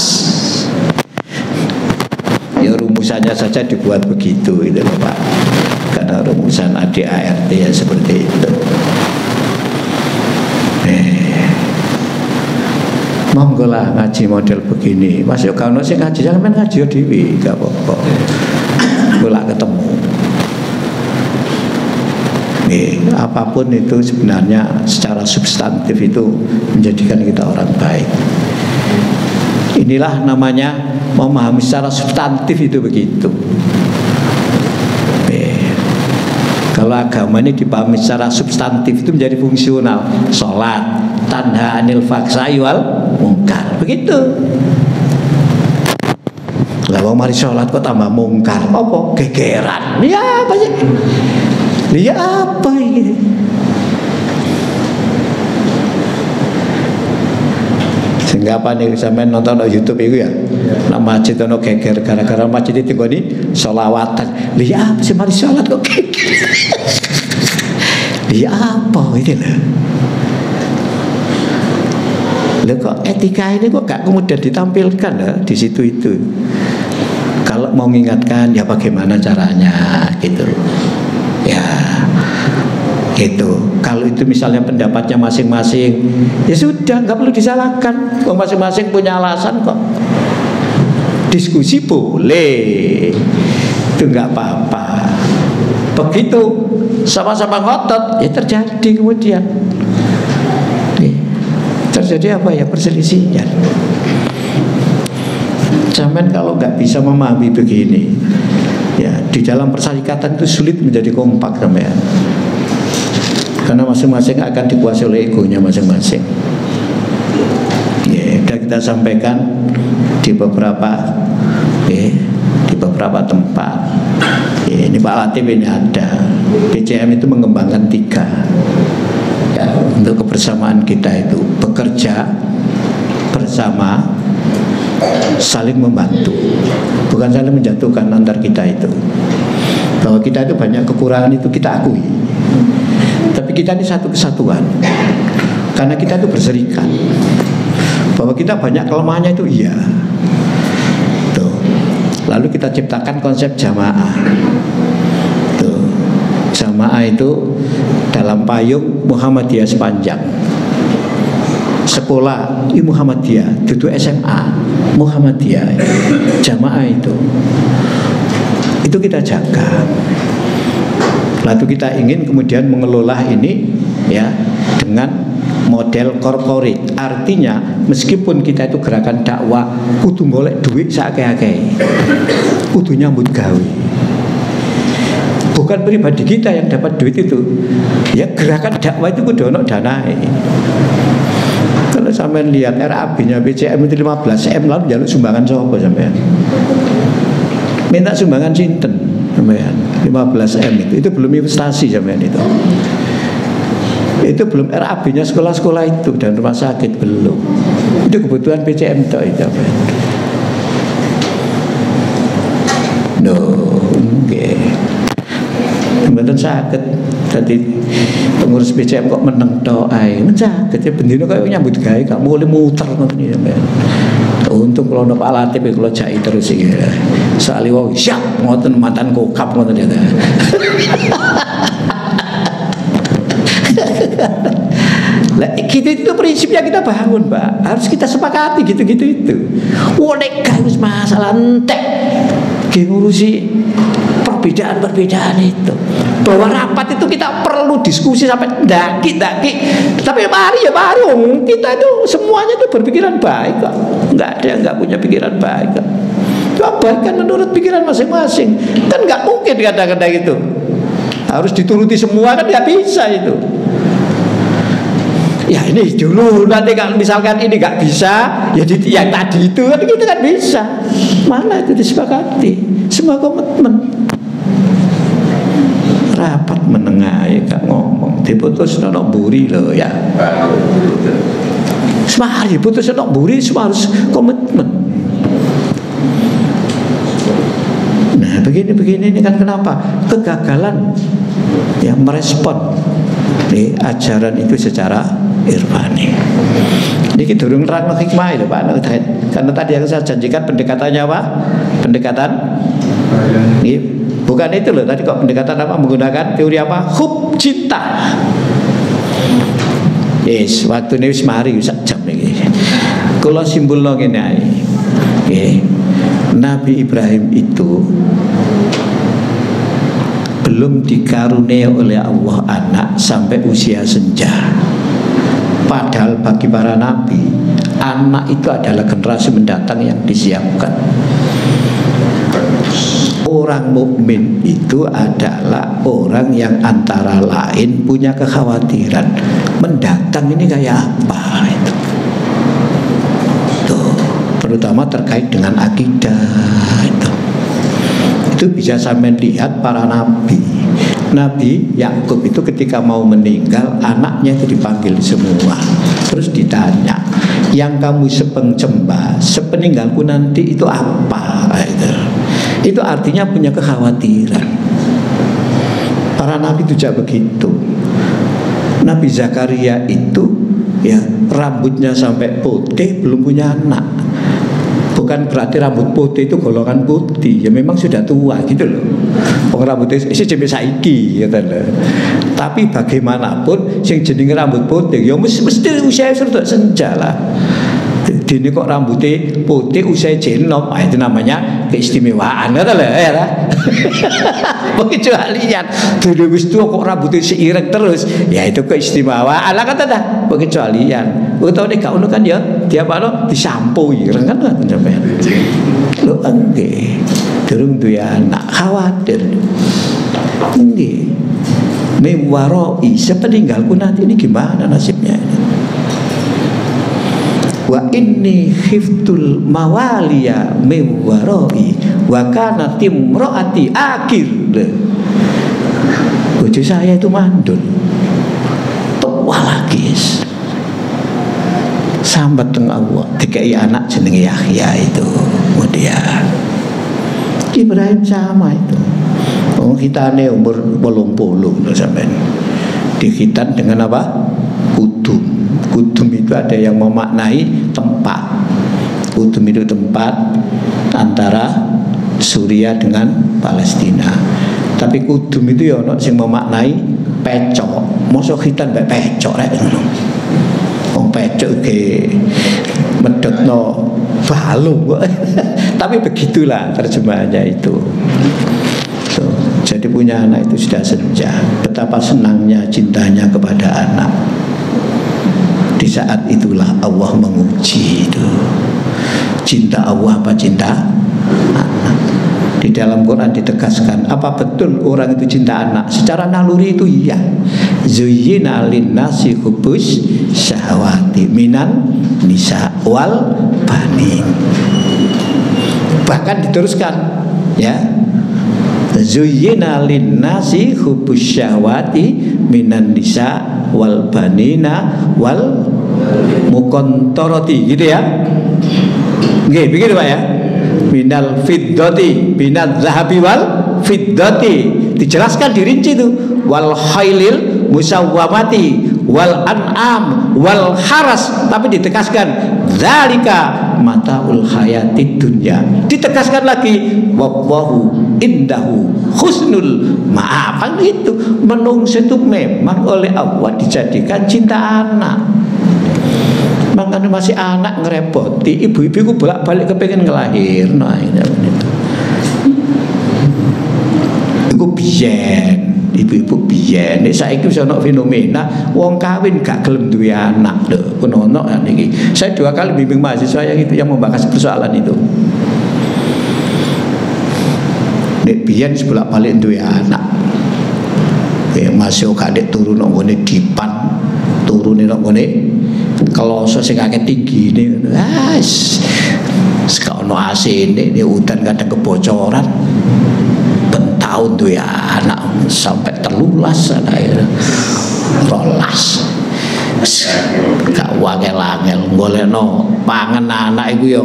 Ya rumusannya saja dibuat begitu itu loh Pak. Karena rumusan ADART ya seperti itu. Monggo lah ngaji model begini. Mas yo kalau sing ngaji sampean ngaji dhewe gak apa-apa. Bola ketemu. Apapun itu sebenarnya secara substantif itu menjadikan kita orang baik. Inilah namanya memahami secara substantif itu begitu. Kalau agama ini dipahami secara substantif itu menjadi fungsional. Sholat, tanha anil faksai wal mungkar, begitu. Lah wong mari sholat kok tambah mungkar, apa? Gegeran. Ya apa sih? Lihat apa ini? Sehingga apa nih sampean nonton di YouTube itu ya? Nah masjid ono geger gara-gara masjid itu tinggali sholawatan. Lihat si mari sholat kok geger. Lihat apa ini lah? Lah kok etika ini kok gak kemudian ditampilkan lah di situ itu? Kalau mau mengingatkan ya bagaimana caranya gitu. Ya gitu. Kalau itu misalnya pendapatnya masing-masing, ya sudah, nggak perlu disalahkan. Masing-masing punya alasan kok. Diskusi boleh, itu nggak apa-apa. Begitu sama-sama ngotot, ya terjadi kemudian. Terjadi apa ya, perselisihan. Zaman kalau nggak bisa memahami begini, ya di dalam persyarikatan itu sulit menjadi kompak sampean. Karena masing-masing akan dikuasai oleh egonya masing-masing. Ya, sudah kita sampaikan di beberapa beberapa tempat. Ini Pak Latif ini ada. PCM itu mengembangkan 3 ya, untuk kebersamaan kita itu bekerja bersama, saling membantu, bukan saling menjatuhkan antar kita itu. Bahwa kita itu banyak kekurangan itu kita akui, tapi kita ini satu kesatuan karena kita itu berserikat. Bahwa kita banyak kelemahannya itu iya. Tuh. Lalu kita ciptakan konsep jamaah. Tuh. Jamaah itu dalam payung Muhammadiyah sepanjang. Sekolah Muhammadiyah, duduk SMA Muhammadiyah, jamaah itu kita jaga. Lalu kita ingin kemudian mengelola ini ya dengan model corporate. Artinya meskipun kita itu gerakan dakwah kudu golek duit sakake-akeh, kudu nyambut gawe. Bukan pribadi kita yang dapat duit itu. Ya gerakan dakwah itu kudu ono danae. Kalau sampean lihat RAB-nya PCM itu 15M, lalu njaluk sumbangan sapa sampean? Minta sumbangan sinten sampean? 15M itu belum investasi sampean itu. Itu belum RAB-nya sekolah-sekolah itu dan rumah sakit belum. Itu kebutuhan PCM itu. No, oke. Mboten saged dadi pengurus PCM kok meneng tok ae. Men saged ya bendino kaya nyambut gawe gak mulai muter ngoten iki sampean. Untung kalau Pak Latif kalau jai terus iki. Soale wong siap ngoten mantan kokap ngoten ya. Lah kita itu prinsipnya kita bangun, Pak. Harus kita sepakati gitu-gitu itu. Nek harus masalah entek ngurusi perbedaan-perbedaan itu. Bahwa rapat itu kita perlu diskusi sampai daki. Tapi mari kita itu semuanya itu berpikiran baik kok. Enggak ada yang enggak punya pikiran baik kok. Itu abaikan menurut pikiran masing-masing. Kan enggak mungkin kadang-kadang itu. Harus dituruti semua kan enggak bisa itu. Ya ini dulu, nanti kalau misalkan ini nggak bisa, ya yang tadi itu kan kita kan bisa. Mana itu disepakati, semua komitmen. Rapat menengahi gak ngomong, diputus nonok buri loh ya. Semari putus nonok buri, semua harus komitmen. Nah begini ini kan kenapa kegagalan yang merespon ajaran itu secara irfani. Ini kita durung nerangno hikmah itu Pak. Karena tadi yang saya janjikan pendekatannya apa? Pendekatan ini bukan itu loh. Tadi kok pendekatan apa? Menggunakan teori apa? Hub cinta. Yes, waktu ini wis mari sak jam iki. Kula simpulno ngene ae. Nabi Ibrahim itu belum dikaruniai oleh Allah anak sampai usia senja. Padahal bagi para nabi, anak itu adalah generasi mendatang yang disiapkan. Orang mukmin itu adalah orang yang antara lain punya kekhawatiran mendatang ini kayak apa itu. Tuh, terutama terkait dengan akidah itu. Itu bisa sampai lihat para nabi. Nabi Yakub itu ketika mau meninggal, anaknya itu dipanggil semua. Terus ditanya, yang kamu sepengjembah, sepeninggalku nanti itu apa? Itu artinya punya kekhawatiran. Para nabi itu juga begitu. Nabi Zakaria itu ya rambutnya sampai putih belum punya anak. Bukan berarti rambut putih itu golongan putih, ya memang sudah tua gitu loh. Rambutnya isi jenis saiki gitu loh. Tapi bagaimanapun sing jenenge rambut putih ya mesti usia sudah senja lah. Dini kok rambutnya putih usia jenom, itu namanya keistimewaan gitu loh ya. Pengecualian dulu wis tua kok rambutnya seirek terus, ya itu keistimewaan lah kata dah. Pengecualian utawa nek gak ono kan ya dia apa disampo ireng kan sampean. Lho nggih, durung duwe anak khawatir. Nggih. Mewaroi sepeninggalku nanti ini gimana nasibnya ini? wa inni khiftul mawaliya min waroi wa kanat imraati akir. Bojo saya itu mandul tua lagi, sambat teng Allah dikai anak jenenge Yahya itu. Kemudian Ibrahim sama itu. Oh, hitane umur 80 sampean. Dikhitan dengan apa? Kudum. Kudum itu ada yang memaknai tempat. Kudum itu tempat antara Suriah dengan Palestina. Tapi kudum itu ya ono sing memaknai pecok. Mosok khitan mbek pecok rek ngono. Wong pecok ge medhotno balung. Tapi begitulah terjemahannya itu. Tuh, jadi punya anak itu sudah senja. Betapa senangnya cintanya kepada anak. Di saat itulah Allah menguji itu. Cinta Allah apa cinta anak? Di dalam Quran ditegaskan, apa betul orang itu cinta anak? Secara naluri itu iya. Zuyyina linnasi hubus syahwati minan nisa wal banin. Bahkan diteruskan, ya. Zuyyina linnasi hubus syahwati minan nisa wal banina wal mukontoroti, gitu ya. Oke, begitu Pak ya. Minal fiddati, minal zahabi wal fiddati. Dijelaskan dirinci itu. Wal khailil musawwamati wal an'am wal haras. Tapi ditegaskan zalika mataul hayatid dunya. Ditegaskan lagi wallahu indahu husnul ma'af. Itu menungso itu memang oleh Allah dijadikan cinta anak. Makanya masih anak ngerepoti, ibu-ibu ku bolak-balik kepengen ngelahir. Nah ini itu. Iku biyen, ibu-ibu biyen. Nek saiki wis ana fenomena wong kawin gak gelem duwe anak lho. Kono niki. Saya 2 kali bimbing mahasiswa yang itu yang membahas persoalan itu. Nek biyen bolak-balik duwe anak. Kayak masih gak dek turu nang ngene dipan, turune nang ngene keloso sing akeh tinggi ini, sekono asine ini udan kadang kebocoran, bentahun tuh ya anak sampai terlulas anak rolas, gak wangel-angel golekno pangan anak itu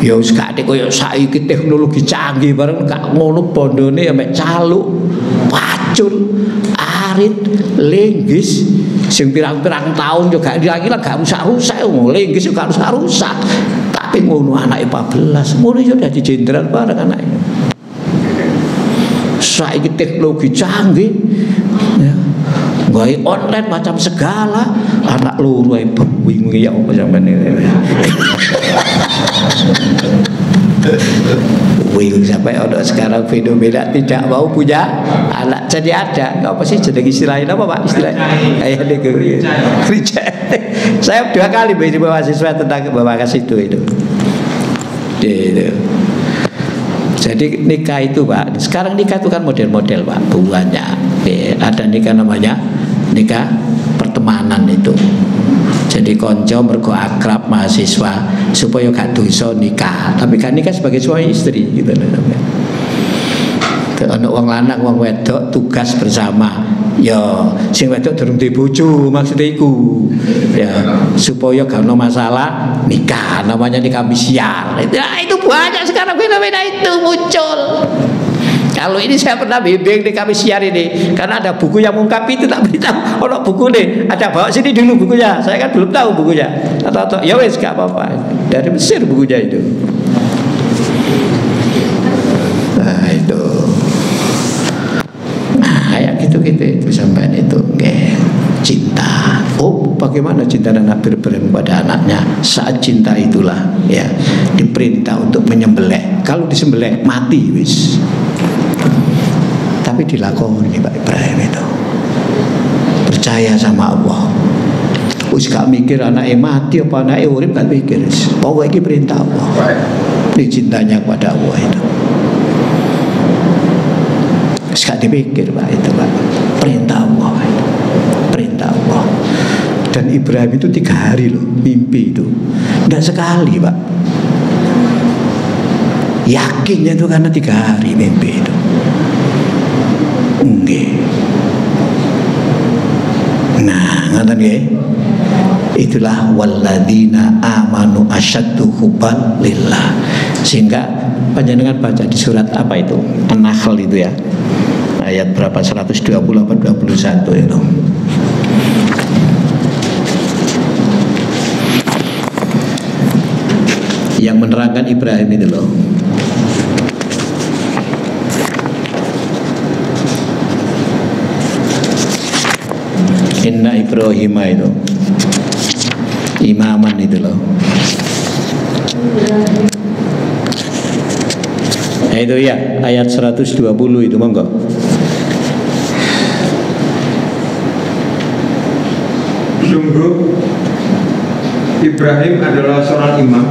yo wis gak koyo saiki teknologi canggih bareng gak ngono bondone ya mek caluk, pacul, arit, linggis. Sing pirang-pirang tahun juga kira-kira gak rusak-rusak, linggis juga rusak-rusak. Tapi ngono anake 14, ngono yo dadi jenderal bareng anake. Saiki teknologi canggih. Ya. Gawe online macam segala, anak loro ae bingung ya apa sampean ini. Bingung sampai orang sekarang fenomena tidak mau punya anak jadi ada. Apa sih jadi istilahnya apa Pak? Istilahnya kayak gereja. Saya 2 kali belajar mahasiswa tentang bahas itu. Jadi nikah itu Pak. Sekarang nikah itu kan model-model Pak. Buahnya ada nikah namanya nikah pertemanan itu. Jadi konco mergo akrab mahasiswa supaya gak dosa nikah, tapi kan nikah sebagai suami istri gitu namanya. Ana wong lanang wong wedok tugas bersama. Ya sing wedok durung duwe bojo maksudnya iku. Ya supaya gak ono masalah nikah, namanya nikah misiar. Itu banyak sekarang fenomena itu muncul. Kalau ini saya pernah bimbing di kami siar ini, karena ada buku yang mengungkap itu, tak beritahu. Ono buku nih, ada bawa sini dulu bukunya. Saya kan belum tahu bukunya. Atau ya wes gak apa-apa. Dari Mesir bukunya itu. Nah itu, kayak gitu-gitu itu sampai itu, cinta. Oh, bagaimana cinta anak berperan pada anaknya? Saat cinta itulah, ya diperintah untuk menyembelih. Kalau disembelih mati wis. Tapi dilakoni Pak Ibrahim itu percaya sama Allah. Wis gak mikir anaknya mati apa anaknya urip, gak mikir. Pokoknya ini perintah Allah. Ini cintanya kepada Allah itu. Wis gak dipikir Pak itu Pak. Perintah Allah. Perintah Allah. Dan Ibrahim itu 3 hari loh mimpi itu, enggak sekali Pak. Yakinnya itu karena 3 hari mimpi itu. Nggih. Nah, ngaten nggih. Itulah walladzina amanu asyaddu hubban lillah. Sehingga panjenengan baca di surat apa itu? An-Nahl itu ya. Ayat berapa? 120 apa 21 itu. Yang menerangkan Ibrahim itu loh. Inna Ibrahim itu imaman itu loh. Nah, itu ya ayat 120 itu monggo. Sungguh Ibrahim adalah seorang imam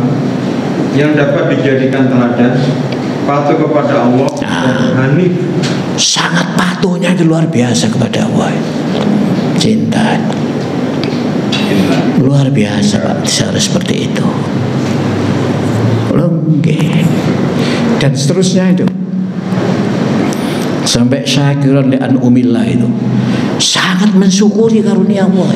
yang dapat dijadikan teladan, patuh kepada Allah dan hanif. Sangat patuhnya itu luar biasa kepada Allah. Cinta luar biasa Pak, harus seperti itu. Lengge. Dan seterusnya itu sampai syakiran li an umillah itu sangat mensyukuri karunia Allah.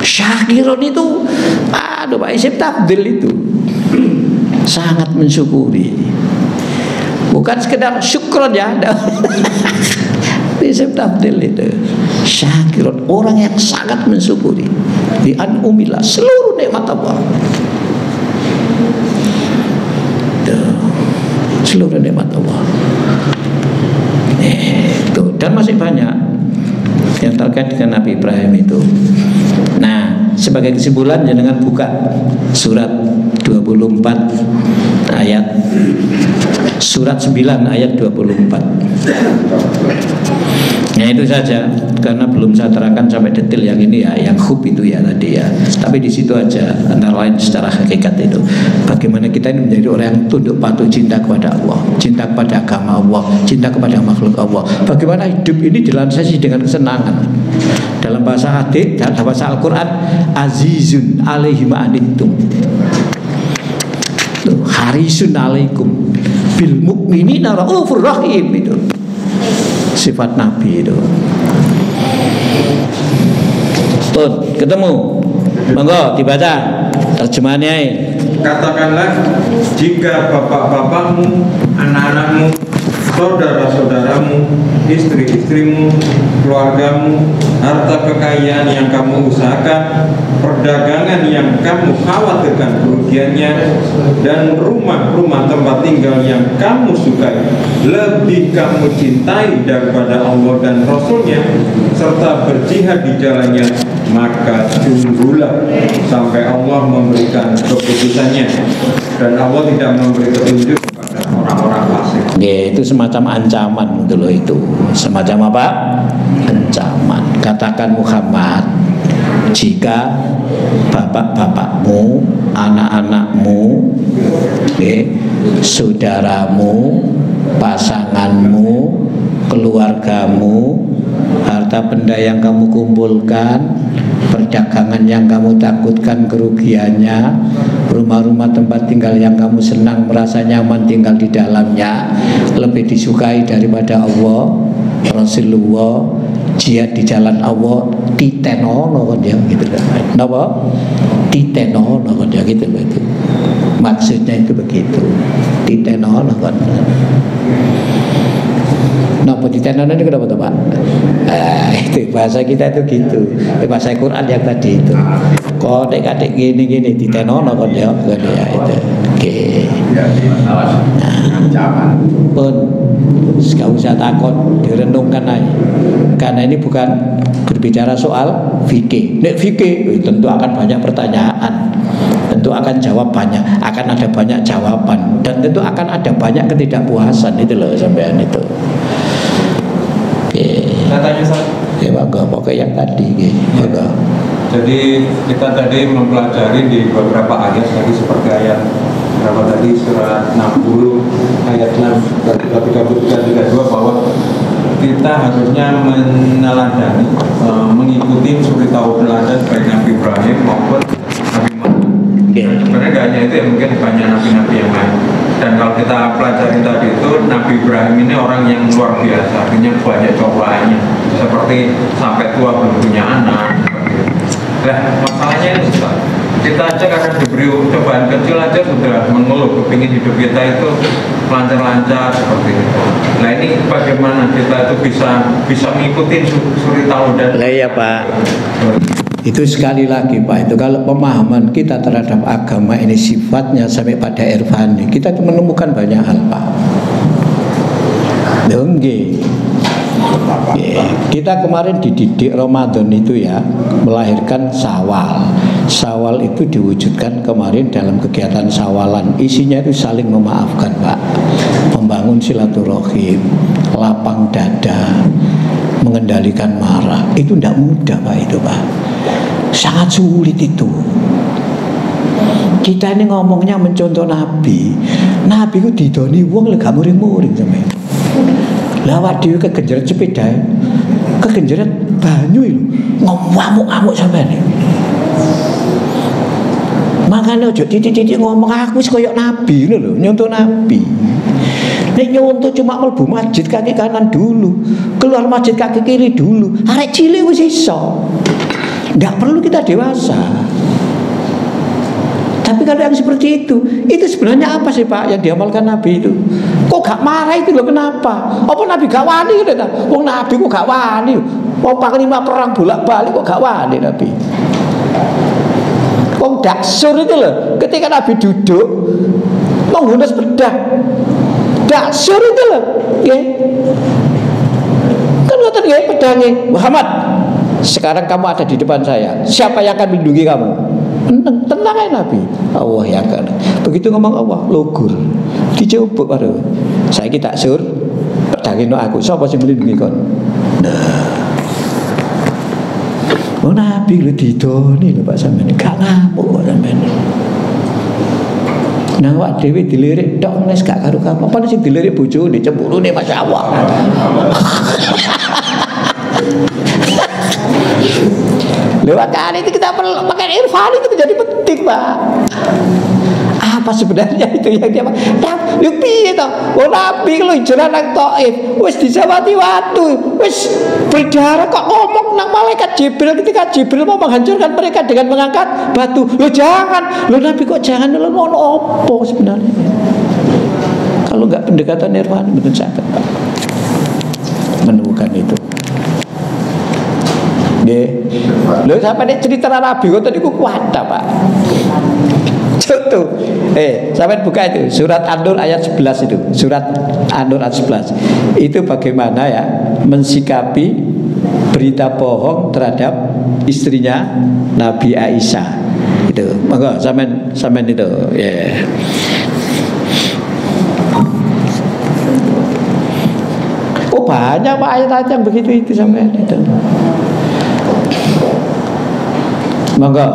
Syakiran itu aduh Pak isim tabdil itu sangat mensyukuri, bukan sekedar syukron ya. Isim tabdil itu syakiran, orang yang sangat mensyukuri li an umillah seluruh nikmat Allah. Seluruh nikmat Allah. Itu dan masih banyak yang terkait dengan Nabi Ibrahim itu. Nah, sebagai kesimpulan jangan buka surat 24 ayat surat 9 ayat 24. Nah itu saja, karena belum saya terangkan sampai detail yang ini ya, yang hub itu ya tadi ya. Tapi di situ aja antara lain secara hakikat itu bagaimana kita ini menjadi orang yang tunduk patuh, cinta kepada Allah, cinta kepada agama Allah, cinta kepada makhluk Allah. Bagaimana hidup ini dilandasi dengan kesenangan. Dalam bahasa hadits, dalam bahasa Al-Quran, azizun alaihi ma'anittum, harisun alaikum bil mu'minina raufur rahim. Itu sifat Nabi itu. Tuh, ketemu. Monggo dibaca terjemahannya. Katakanlah, jika bapak-bapakmu, anak-anakmu, saudara-saudaramu, istri-istrimu, keluargamu, harta kekayaan yang kamu usahakan, perdagangan yang kamu khawatirkan kerugiannya, dan rumah-rumah tempat tinggal yang kamu sukai lebih kamu cintai daripada Allah dan Rasulnya, serta berjihad di jalannya, maka tunggulah sampai Allah memberikan keputusannya, dan Allah tidak memberi petunjuk kepada orang-orang fasik. Ya, itu semacam ancaman gitu loh, itu semacam apa? Ancaman. Katakan Muhammad, jika bapak-bapakmu, anak-anakmu, saudaramu, pasanganmu, keluargamu, harta benda yang kamu kumpulkan, perdagangan yang kamu takutkan kerugiannya, rumah-rumah tempat tinggal yang kamu senang merasa nyaman tinggal di dalamnya, lebih disukai daripada Allah, Rasulullah, jihad di jalan Allah, titenono kan ya gitu kan. Napa? Titenono kan ya gitu loh itu. Maksudnya itu begitu. Titenono kan. Napa titenono itu kenapa tuh Pak? Itu bahasa kita itu gitu. Bahasa Quran yang tadi itu. Kok dek-dek gini-gini titenono kan ya gitu ya itu. Oke. Nah, pun gak usah takut, direnungkan aja. Karena ini bukan berbicara soal fikih. Nek fikih tentu akan banyak pertanyaan, tentu akan jawab banyak, akan ada banyak jawaban, dan tentu akan ada banyak ketidakpuasan itu loh sampean itu. Oke. Katanya ya bagus, pokoknya yang tadi bagus. Jadi kita tadi mempelajari di beberapa ayat tadi, seperti ayat berapa tadi, surat 60 ayat 6 33 32, bahwa kita harusnya meneladani, mengikuti suri tauladan baik Nabi Ibrahim maupun Nabi Muhammad. Sebenarnya nggak hanya itu ya, mungkin banyak nabi-nabi yang lain. Dan kalau kita pelajari tadi itu, Nabi Ibrahim ini orang yang luar biasa, artinya banyak cobaannya, seperti sampai tua belum punya anak. Nah, masalahnya ini Ustaz, kita aja kadang diberi cobaan kecil aja sudah mengeluh, kepingin hidup kita itu lancar-lancar seperti itu. Nah ini bagaimana kita itu bisa mengikuti suri tauladan? Lah ya Pak. Itu sekali lagi Pak, itu kalau pemahaman kita terhadap agama ini sifatnya sampai pada irfani, kita itu menemukan banyak hal Pak. Dongge. Kita kemarin dididik Ramadan itu ya, melahirkan Syawal. Syawal itu diwujudkan kemarin dalam kegiatan Syawalan. Isinya itu saling memaafkan Pak, membangun silaturahim, lapang dada, mengendalikan marah. Itu tidak mudah Pak, itu Pak, sangat sulit itu. Kita ini ngomongnya mencontoh Nabi. Nabi itu didoni wong lek gak muring-muring sampe. Lah awak dhewe kegenjeret sepeda, kegenjeret banyu lho, ngamuk-ngamuk sampean. Makanya ojo titik-titik ngomong aku wis koyo Nabi lho, nyontoh Nabi. Nek nyontoh cuma mlebu masjid kaki kanan dulu, keluar masjid kaki kiri dulu, arek cilik wis iso. Nggak perlu kita dewasa. Tapi kalau yang seperti itu sebenarnya apa sih Pak yang diamalkan Nabi itu? Kok gak marah itu loh, kenapa? Apa Nabi gak wani gitu? Wong Nabi kok gak wani? Wong panglima perang bolak-balik kok gak wani Nabi? Wong daksur itu loh, ketika Nabi duduk menghunus pedang, daksur itu loh, ya. Kan ngoten ya pedangnya, Muhammad, sekarang kamu ada di depan saya, siapa yang akan melindungi kamu? Tenang aja Nabi. Allah yang akan. Begitu ngomong Allah, logur. Dicoba baru. Saya kita sur, pedangin aku. Siapa sih melindungi kon? Nah, oh Nabi lu didoni lho Pak sampean. Gak ngamuk Pak sampean. Nah wak dhewe dilirik tok nes gak karo-karo. Apa sing dilirik bojone cemburune masyaallah. Lewat kali itu kita perlu pakai irfan itu menjadi penting Pak. Apa sebenarnya itu yang dia Pak? Lu piye to? Oh Nabi lu hijrah nang Thaif, wis disawati watu, wis berdarah kok ngomong nang malaikat Jibril ketika Jibril mau menghancurkan mereka dengan mengangkat batu. Lu jangan, lu Nabi kok jangan lu ngono opo sebenarnya? Kalau enggak pendekatan irfan betul sakit Pak. Menemukan itu. Lho sampai nek cerita Nabi kok tadi ku kuat Pak. Contoh. Sampai buka itu surat An-Nur ayat 11 itu. Surat An-Nur ayat 11. Itu bagaimana ya mensikapi berita bohong terhadap istrinya Nabi Aisyah. Itu. Monggo sampean itu. Ya. Oh banyak Pak ayat-ayat yang begitu itu sampean itu. Monggo,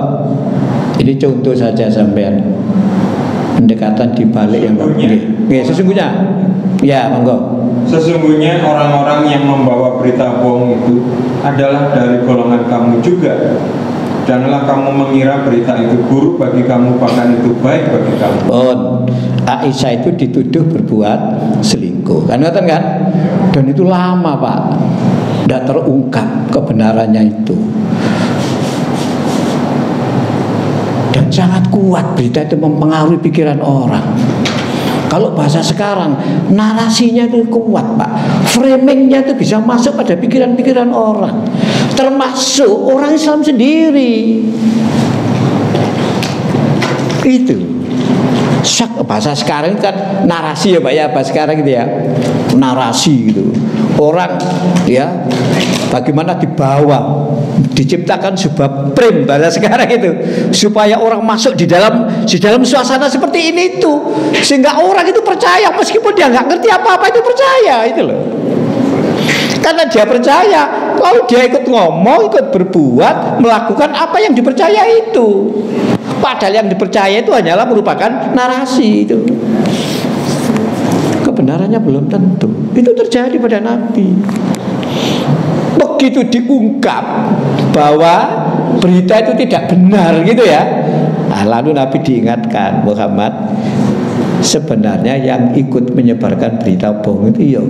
ini contoh saja sampean pendekatan di balik yang sesungguhnya, ya monggo. Sesungguhnya orang-orang yang membawa berita bohong itu adalah dari golongan kamu juga. Janganlah kamu mengira berita itu buruk bagi kamu, bahkan itu baik bagi kamu. Aisyah itu dituduh berbuat selingkuh, kan ngoten kan? Dan itu lama Pak, tidak terungkap kebenarannya itu. Dan sangat kuat berita itu mempengaruhi pikiran orang. Kalau bahasa sekarang narasinya itu kuat Pak, framingnya itu bisa masuk pada pikiran-pikiran orang, termasuk orang Islam sendiri. Itu bahasa sekarang kan narasi ya Pak ya, bahasa sekarang gitu ya, narasi gitu. Orang ya bagaimana dibawa, diciptakan sebuah frame pada sekarang itu supaya orang masuk di dalam suasana seperti ini itu, sehingga orang itu percaya meskipun dia nggak ngerti apa-apa itu percaya itu loh. Karena dia percaya, lalu dia ikut ngomong, ikut berbuat, melakukan apa yang dipercaya itu. Padahal yang dipercaya itu hanyalah merupakan narasi itu. Kebenarannya belum tentu. Itu terjadi pada Nabi. begitu diungkap bahwa berita itu tidak benar gitu ya, nah, lalu Nabi diingatkan, Muhammad, sebenarnya yang ikut menyebarkan berita bohong itu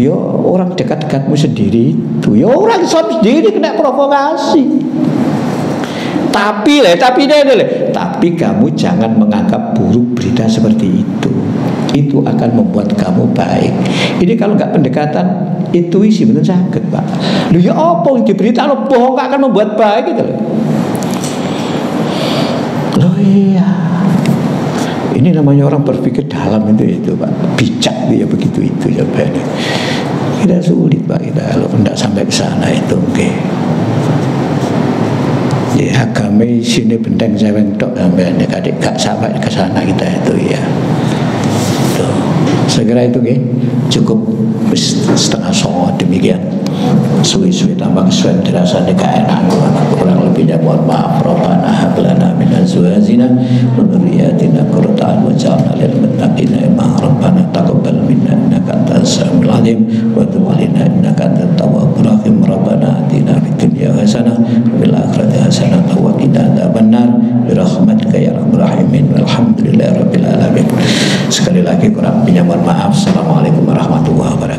ya orang dekat-dekatmu sendiri itu, ya orang Islam sendiri kena provokasi. Tapi kamu jangan menganggap buruk berita seperti itu. Itu akan membuat kamu baik. Ini kalau nggak pendekatan intuisi benar sakit, Pak. Lu ya apa yang diberita lo bohong nggak akan membuat baik gitu loh. Loh iya. Ini namanya orang berpikir dalam itu Pak. Bijak dia begitu itu jawabannya. Tidak sulit Pak kita kalau tidak sampai ke sana itu oke. Ya agama sini benteng seweng tok sampai adik gak sampai ke sana kita itu ya. Tuh. Segera itu cukup setengah songo demikian. Suwi-suwi tambah kesuwen dirasanya gak enak. Kurang lebihnya mohon maaf. Rabbana hablana min azwajina wa dhurriyyatina qurrata a'yun waj'alna lil muttaqina imama. Rabbana taqabbal minna innaka antas samiul alim wa tub 'alaina innaka antat tawwabur rahim. Rabbana atina fid dunya hasanah wa fil akhirati hasanah wa qina adzabannar bi rahmatika ya arhamar rahimin. Walhamdulillahirabbil alamin. Sekali lagi kurang lebihnya mohon maaf. Assalamualaikum warahmatullahi wabarakatuh.